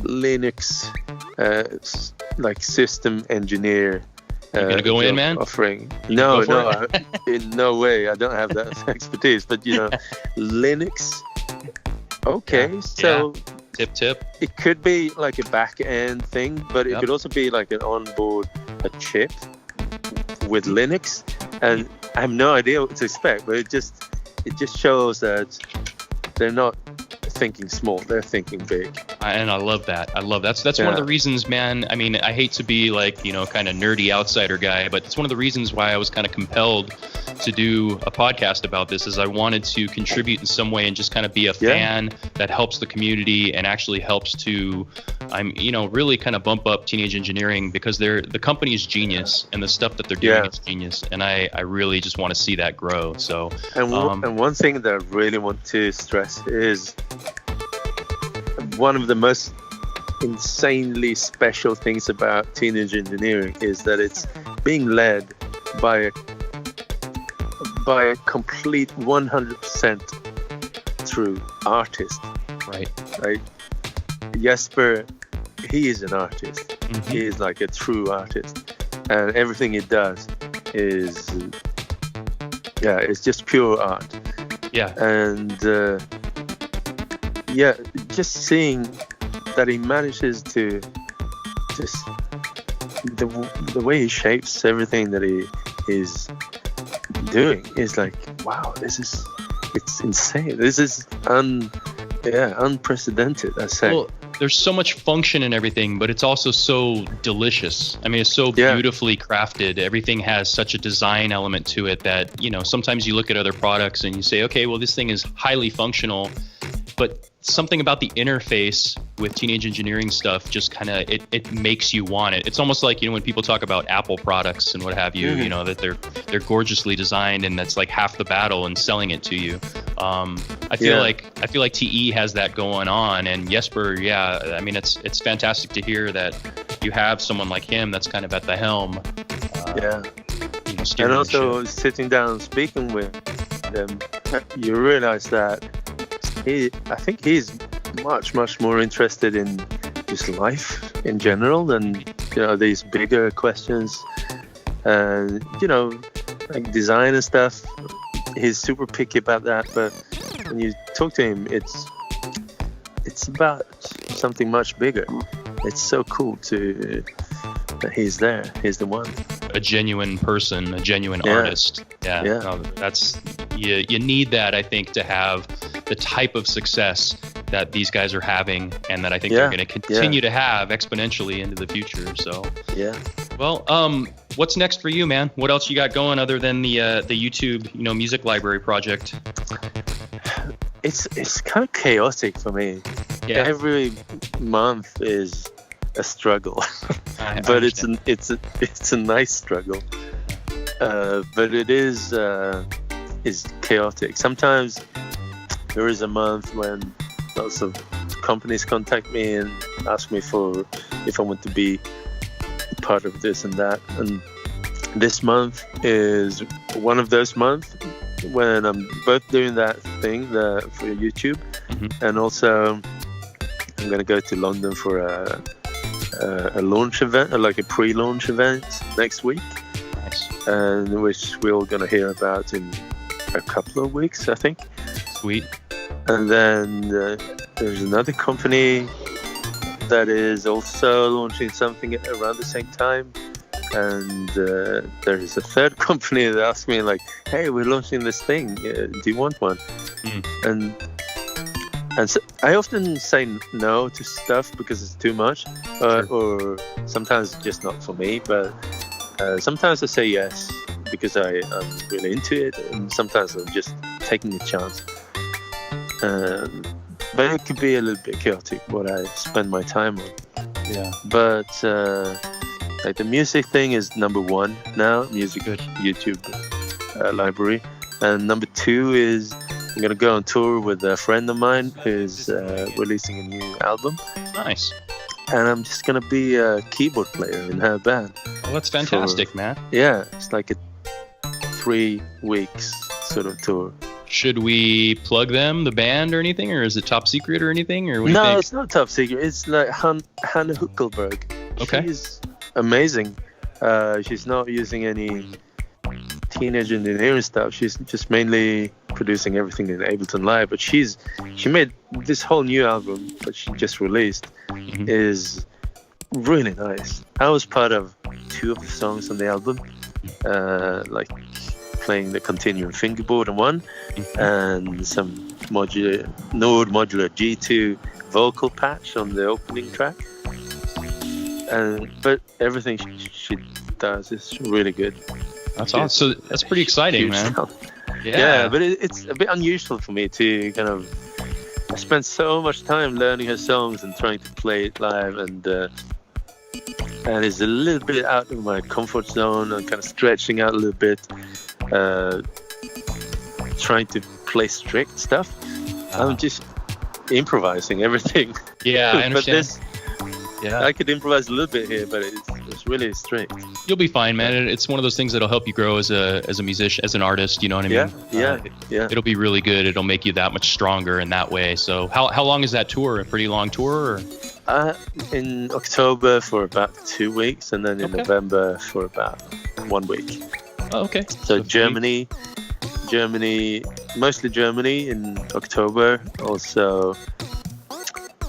Linux like system engineer. You gonna go in, man? Offering. No, in no way. I don't have that expertise. But Linux. Okay, so tip. It could be like a back end thing, but it could also be like an onboard a chip with Linux, and I have no idea what to expect. But it just shows that they're not thinking small, they're thinking big. And I love that. That's one of the reasons, man. I mean, I hate to be like, kind of nerdy outsider guy, but it's one of the reasons why I was kind of compelled to do a podcast about this, is I wanted to contribute in some way and just kind of be a fan that helps the community and actually helps to, really kind of bump up Teenage Engineering, because the company is genius and the stuff that they're doing is genius, and I really just want to see that grow. So and one thing that I really want to stress is one of the most insanely special things about Teenage Engineering is that it's being led by a complete 100% true artist. Right. Like Jesper, he is an artist. He is like a true artist, and everything he does is it's just pure art. And just seeing that he manages to just the way he shapes everything that he is doing is like, wow, it's insane. This is unprecedented, I say. Well, there's so much function in everything, but it's also so delicious. I mean, it's so beautifully crafted. Everything has such a design element to it that, sometimes you look at other products and you say, okay, well, this thing is highly functional, but something about the interface with Teenage Engineering stuff just kind of it makes you want it. It's almost like when people talk about Apple products and what have you, that they're gorgeously designed, and that's like half the battle in selling it to you. I feel like TE has that going on, and Jesper, I mean, it's fantastic to hear that you have someone like him that's kind of at the helm. And also sitting down and speaking with them, you realize that I think he's much more interested in just life in general than these bigger questions, like design and stuff. He's super picky about that, but when you talk to him, it's about something much bigger. It's so cool that he's there. He's the one. A genuine person, a genuine artist. Yeah. No, that's you need that, I think, to have the type of success that these guys are having, and that I think they're going to continue to have exponentially into the future. So well, what's next for you, man? What else you got going other than the YouTube, music library project? It's kind of chaotic for me. Yeah. Every month is a struggle, but it's a nice struggle. But it is chaotic. Sometimes there is a month when lots of companies contact me and ask me if I want to be part of this and that. And this month is one of those months when I'm both doing that thing for YouTube, and also I'm going to go to London for a launch event, like a pre-launch event next week. Nice. And which we're going to hear about in a couple of weeks, I think. Sweet. And then there's another company that is also launching something around the same time. And there's a third company that asked me, like, hey, we're launching this thing. Do you want one? And so I often say no to stuff because it's too much, or sometimes it's just not for me. But sometimes I say yes because I'm really into it, and sometimes I'm just taking a chance. But it could be a little bit chaotic what I spend my time on. Yeah. But like the music thing is number one now, music YouTube library, and number two is I'm gonna go on tour with a friend of mine who's releasing a new album. Nice. And I'm just gonna be a keyboard player in her band. Oh, that's fantastic, man. Yeah, it's like a 3 weeks sort of tour. Should we plug them, the band, or anything, or is it top secret or anything, or what do you think? No, it's not top secret. It's like Hannah Huckelberg. Okay. She's amazing. She's not using any teenage engineering stuff. She's just mainly producing everything in Ableton Live. But she made this whole new album that she just released is really nice. I was part of 2 of the songs on the album, like playing the continuum fingerboard on one, and some Nord modular G2 vocal patch on the opening track. But everything she does is really good. That's awesome. So that's pretty exciting, man. Yeah, but it's a bit unusual for me to kind of. I spent so much time learning her songs and trying to play it live, and it's a little bit out of my comfort zone. I'm kind of stretching out a little bit, trying to play strict stuff. I'm just improvising everything. Yeah, I understand. I could improvise a little bit here, but it's really strict. You'll be fine, man. It's one of those things that'll help you grow as a musician, as an artist. You know what I mean? Yeah. It'll be really good. It'll make you that much stronger in that way. So how long is that tour? A pretty long tour? Or? In October for about 2 weeks, and then in November for about 1 week. Oh, okay. So Germany, mostly Germany in October. Also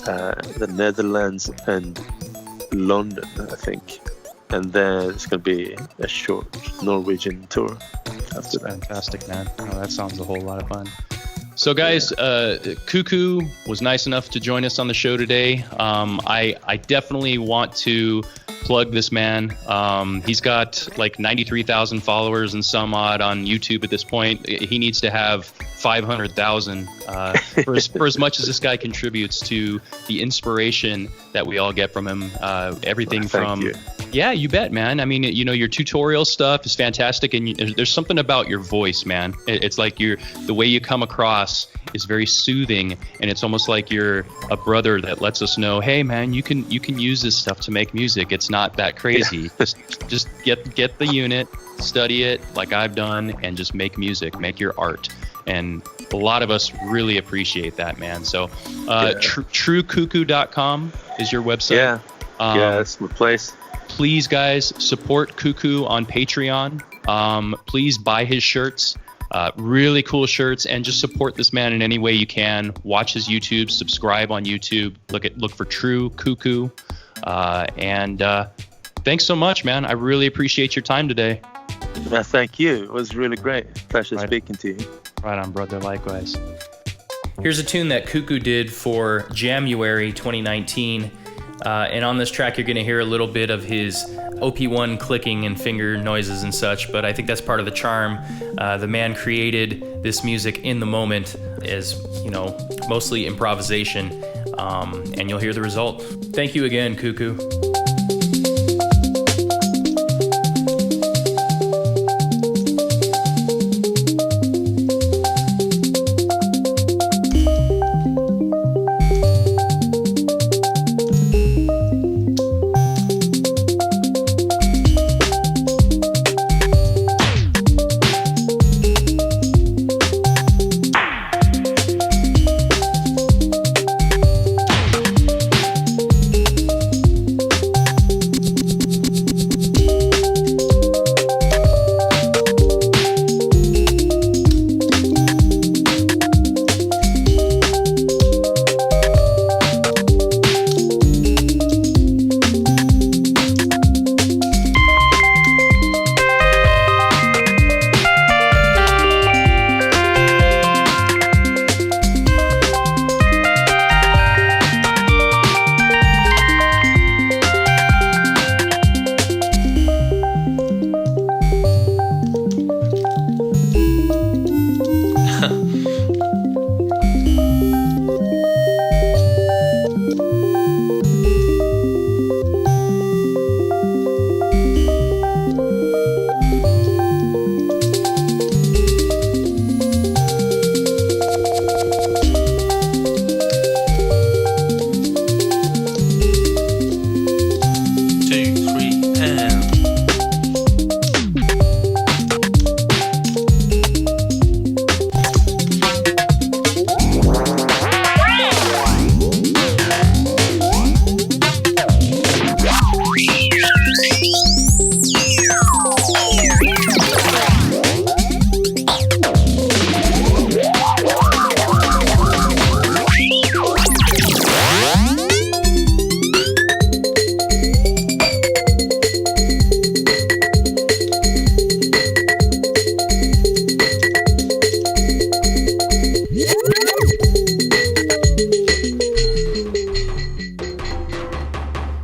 the Netherlands and London, I think. And then it's going to be a short Norwegian tour after that. Fantastic, man. Oh, that sounds a whole lot of fun. So guys, Cuckoo was nice enough to join us on the show today. I definitely want to plug this man. He's got like 93,000 followers and some odd on YouTube at this point. He needs to have 500,000 for as much as this guy contributes to the inspiration that we all get from him. Everything from you. Yeah, you bet, man. I mean, your tutorial stuff is fantastic, and there's something about your voice, man. It's like the way you come across is very soothing, and it's almost like you're a brother that lets us know, hey, man, you can use this stuff to make music. It's not that crazy. Yeah. Just get the unit, study it like I've done, and just make music, make your art. And a lot of us really appreciate that, man. So truecuckoo.com is your website. Yeah, that's my place. Please, guys, support Cuckoo on Patreon. Please buy his shirts. Really cool shirts, and just support this man in any way you can. Watch his YouTube, subscribe on YouTube, look for True Cuckoo, and thanks so much, man. I really appreciate your time today. Thank you. It was really great. Pleasure speaking to you. Right on, brother. Likewise. Here's a tune that Cuckoo did for January 2019. And on this track, you're going to hear a little bit of his OP1 clicking and finger noises and such, but I think that's part of the charm. The man created this music in the moment as, mostly improvisation, and you'll hear the result. Thank you again, Cuckoo.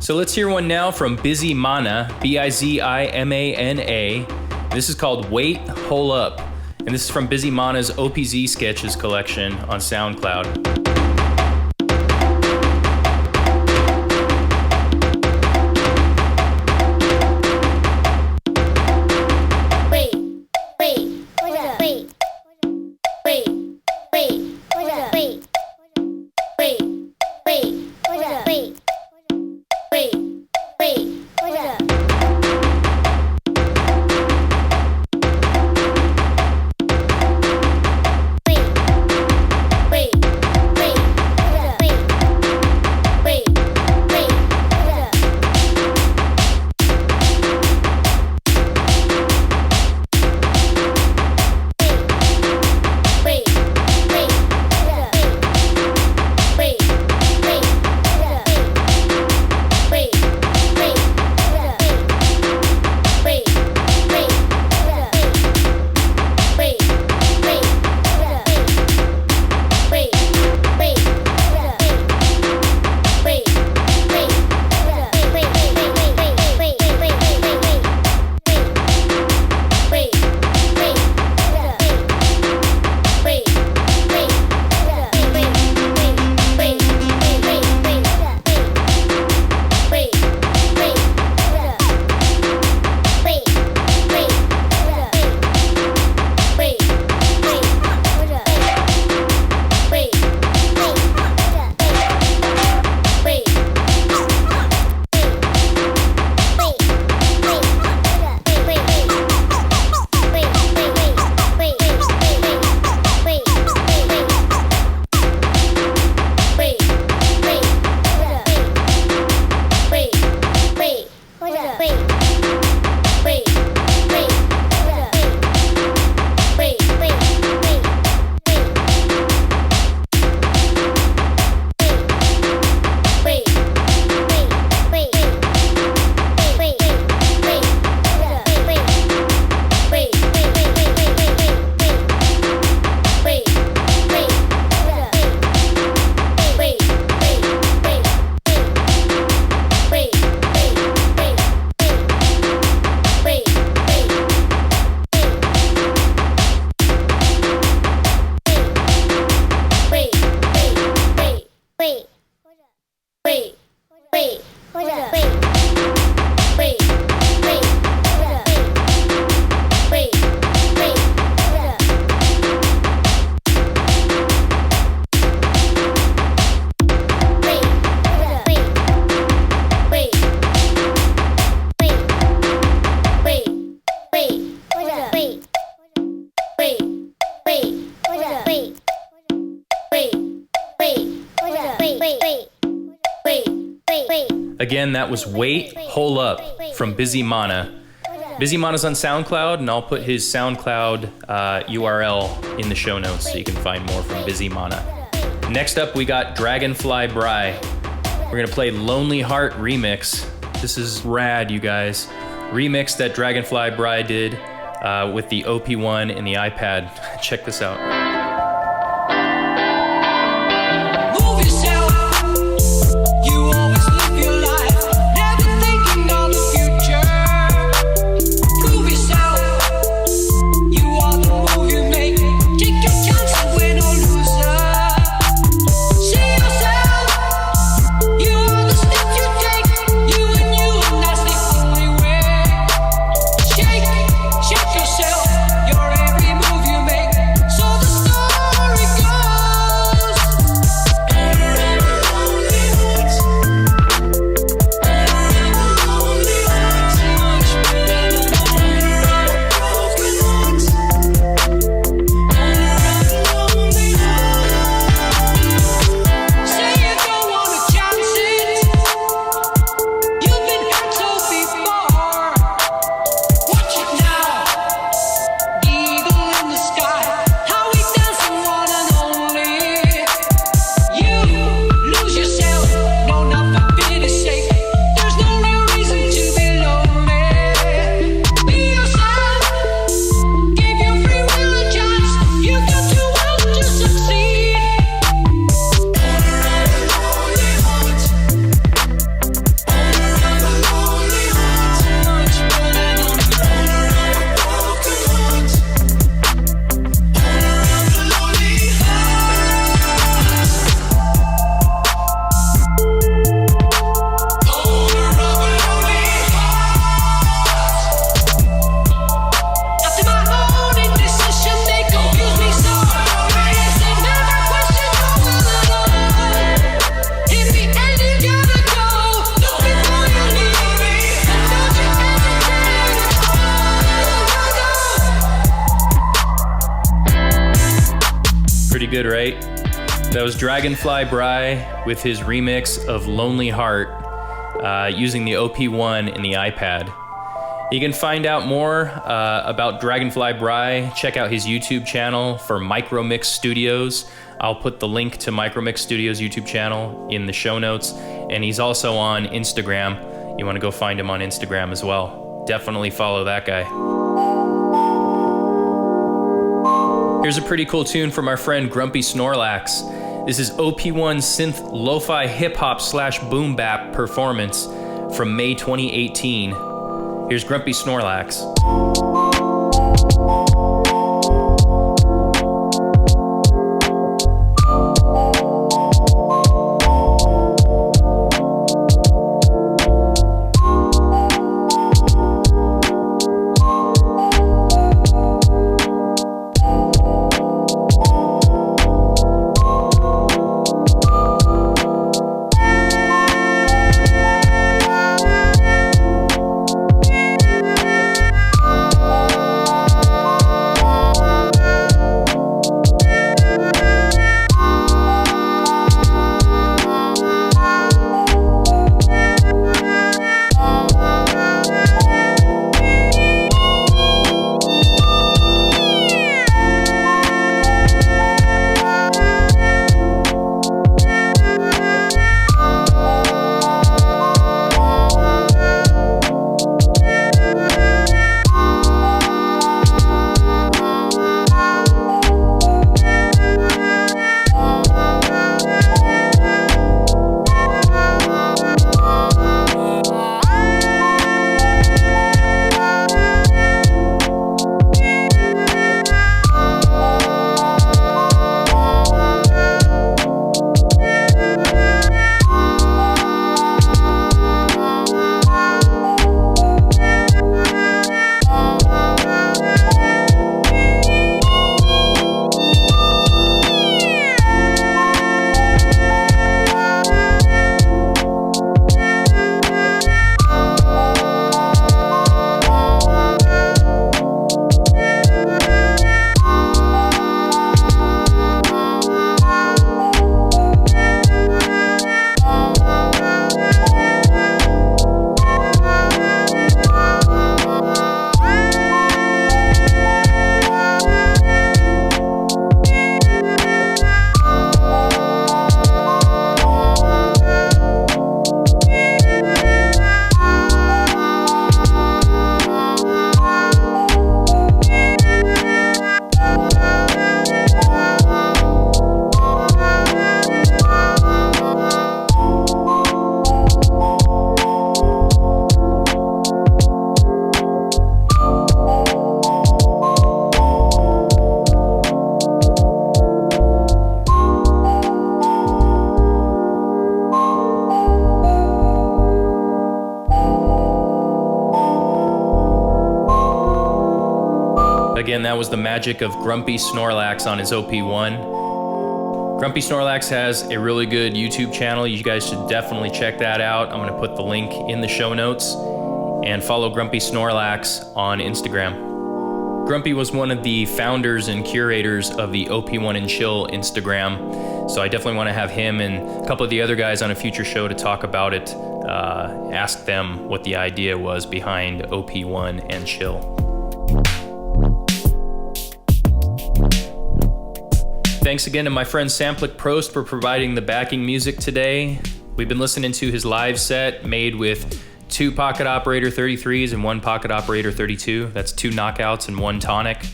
So let's hear one now from Bizimana, Bizimana. This is called Wait, Holup. And this is from Bizimana's OPZ Sketches collection on SoundCloud. Again, that was Wait, Holup from Bizimana. Bizimana's on SoundCloud, and I'll put his SoundCloud URL in the show notes so you can find more from Bizimana. Next up, we got Dragonfly Bry. We're gonna play Lonely Heart Remix. This is rad, you guys. Remix that Dragonfly Bry did with the OP1 and the iPad. Check this out. Good, right? That was Dragonfly Bry with his remix of Lonely Heart using the OP1 and the iPad. You can find out more about Dragonfly Bry. Check out his YouTube channel for Mikromix Studios. I'll put the link to Mikromix Studios YouTube channel in the show notes. And he's also on Instagram. You want to go find him on Instagram as well. Definitely follow that guy. Here's a pretty cool tune from our friend Grumpy Snorlax. This is OP1 Synth Lo-Fi Hip-Hop / Boombap performance from May 2018. Here's Grumpy Snorlax. Again, that was the magic of Grumpy Snorlax on his OP1. Grumpy Snorlax has a really good YouTube channel. You guys should definitely check that out. I'm going to put the link in the show notes. And follow Grumpy Snorlax on Instagram. Grumpy was one of the founders and curators of the OP1 and Chill Instagram. So I definitely want to have him and a couple of the other guys on a future show to talk about it. Ask them what the idea was behind OP1 and Chill. Thanks again to my friend Samplic Prost for providing the backing music today. We've been listening to his live set made with 2 Pocket Operator 33s and 1 Pocket Operator 32. That's 2 knockouts and 1 tonic.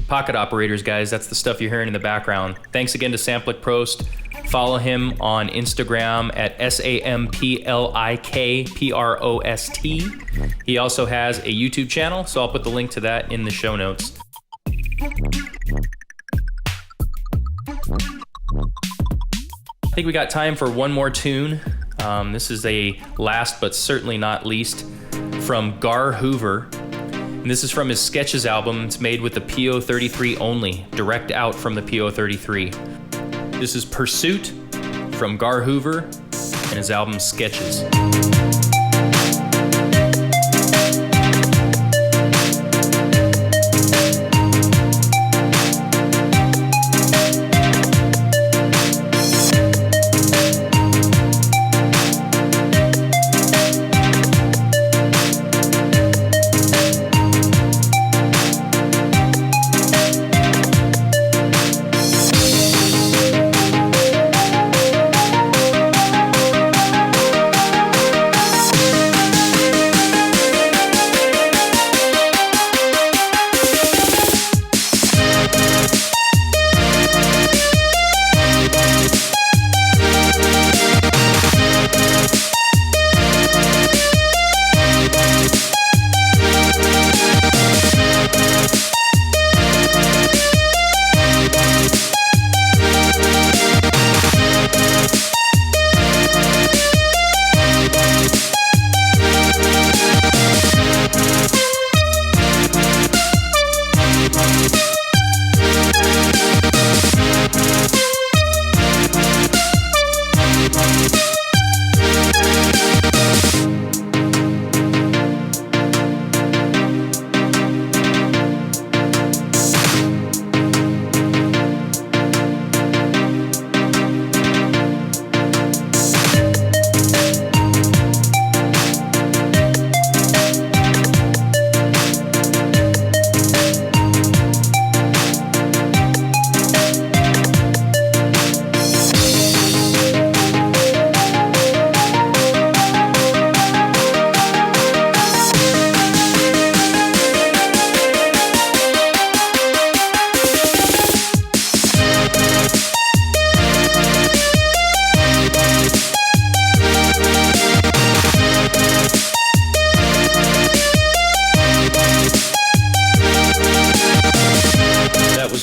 Pocket Operators, guys, that's the stuff you're hearing in the background. Thanks again to Samplic Prost. Follow him on Instagram at SAMPLIKPROST. He also has a YouTube channel, so I'll put the link to that in the show notes. I think we got time for one more tune. This is a last but certainly not least from Gar Hoover. And this is from his Sketches album. It's made with the PO33 only, direct out from the PO33. This is Pursuit from Gar Hoover and his album Sketches.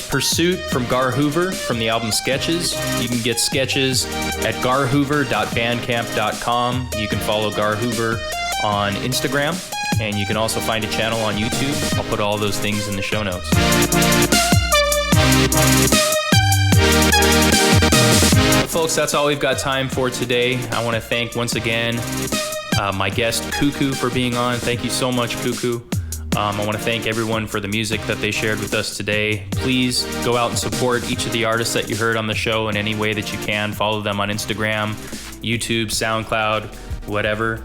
Pursuit from Gar Hoover from the album Sketches. You can get Sketches at garhoover.bandcamp.com. You can follow Gar Hoover on Instagram, and you can also find a channel on YouTube. I'll put all those things in the show notes. Folks, that's all we've got time for today. I want to thank once again my guest Cuckoo for being on. Thank you so much, Cuckoo. I want to thank everyone for the music that they shared with us today. Please go out and support each of the artists that you heard on the show in any way that you can. Follow them on Instagram, YouTube, SoundCloud, whatever.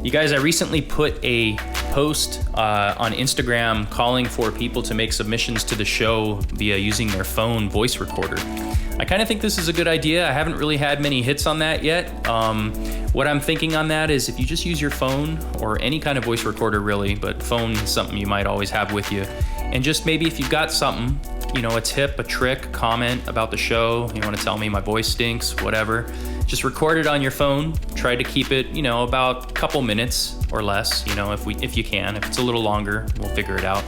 You guys, I recently put a post on Instagram calling for people to make submissions to the show via using their phone voice recorder. I kind of think this is a good idea. I haven't really had many hits on that yet. What I'm thinking on that is if you just use your phone or any kind of voice recorder really, but phone is something you might always have with you. And just maybe if you've got something, you know, a tip, a trick, comment about the show, you want to tell me my voice stinks, whatever, just record it on your phone. Try to keep it, you know, about a couple minutes or less, you know, if you can. If it's a little longer, we'll figure it out.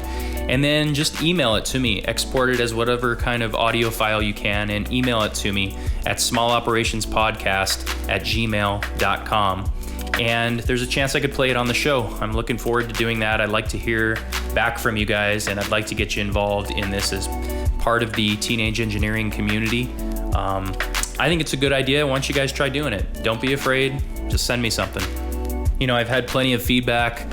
And then just email it to me. Export it as whatever kind of audio file you can and email it to me at smalloperationspodcast@gmail.com. and there's a chance I could play it on the show. I'm looking forward to doing that. I'd like to hear back from you guys, and I'd like to get you involved in this as part of the teenage engineering community. I think it's a good idea. Why don't you guys try doing it? Don't be afraid. Just send me something. You know, I've had plenty of feedback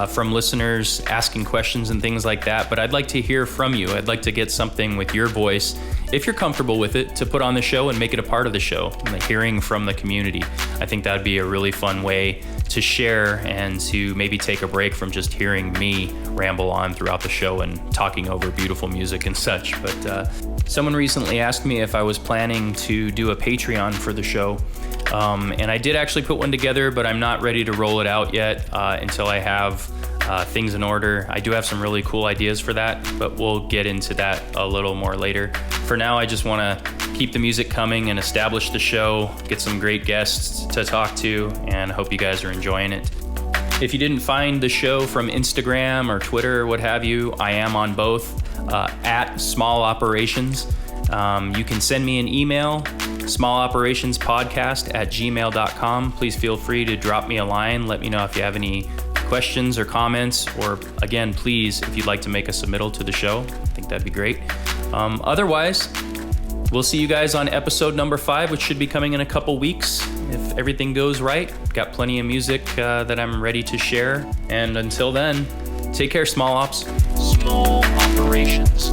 from listeners asking questions and things like that, but I'd like to hear from you. I'd like to get something with your voice, if you're comfortable with it, to put on the show and make it a part of the show, and the hearing from the community. I think that'd be a really fun way to share and to maybe take a break from just hearing me ramble on throughout the show and talking over beautiful music and such. But someone recently asked me if I was planning to do a Patreon for the show. And I did actually put one together, but I'm not ready to roll it out yet until I have things in order. I do have some really cool ideas for that, but we'll get into that a little more later. For now, I just want to keep the music coming and establish the show, get some great guests to talk to, and I hope you guys are enjoying it. If you didn't find the show from Instagram or Twitter or what have you, I am on both at Small Operations. You can send me an email, smalloperationspodcast@gmail.com. Please feel free to drop me a line. Let me know if you have any questions or comments, or again, please, if you'd like to make a submittal to the show, I think that'd be great. Otherwise, we'll see you guys on episode number 5, which should be coming in a couple weeks if everything goes right. Got plenty of music that I'm ready to share. And until then, take care, Small Ops. Small Operations.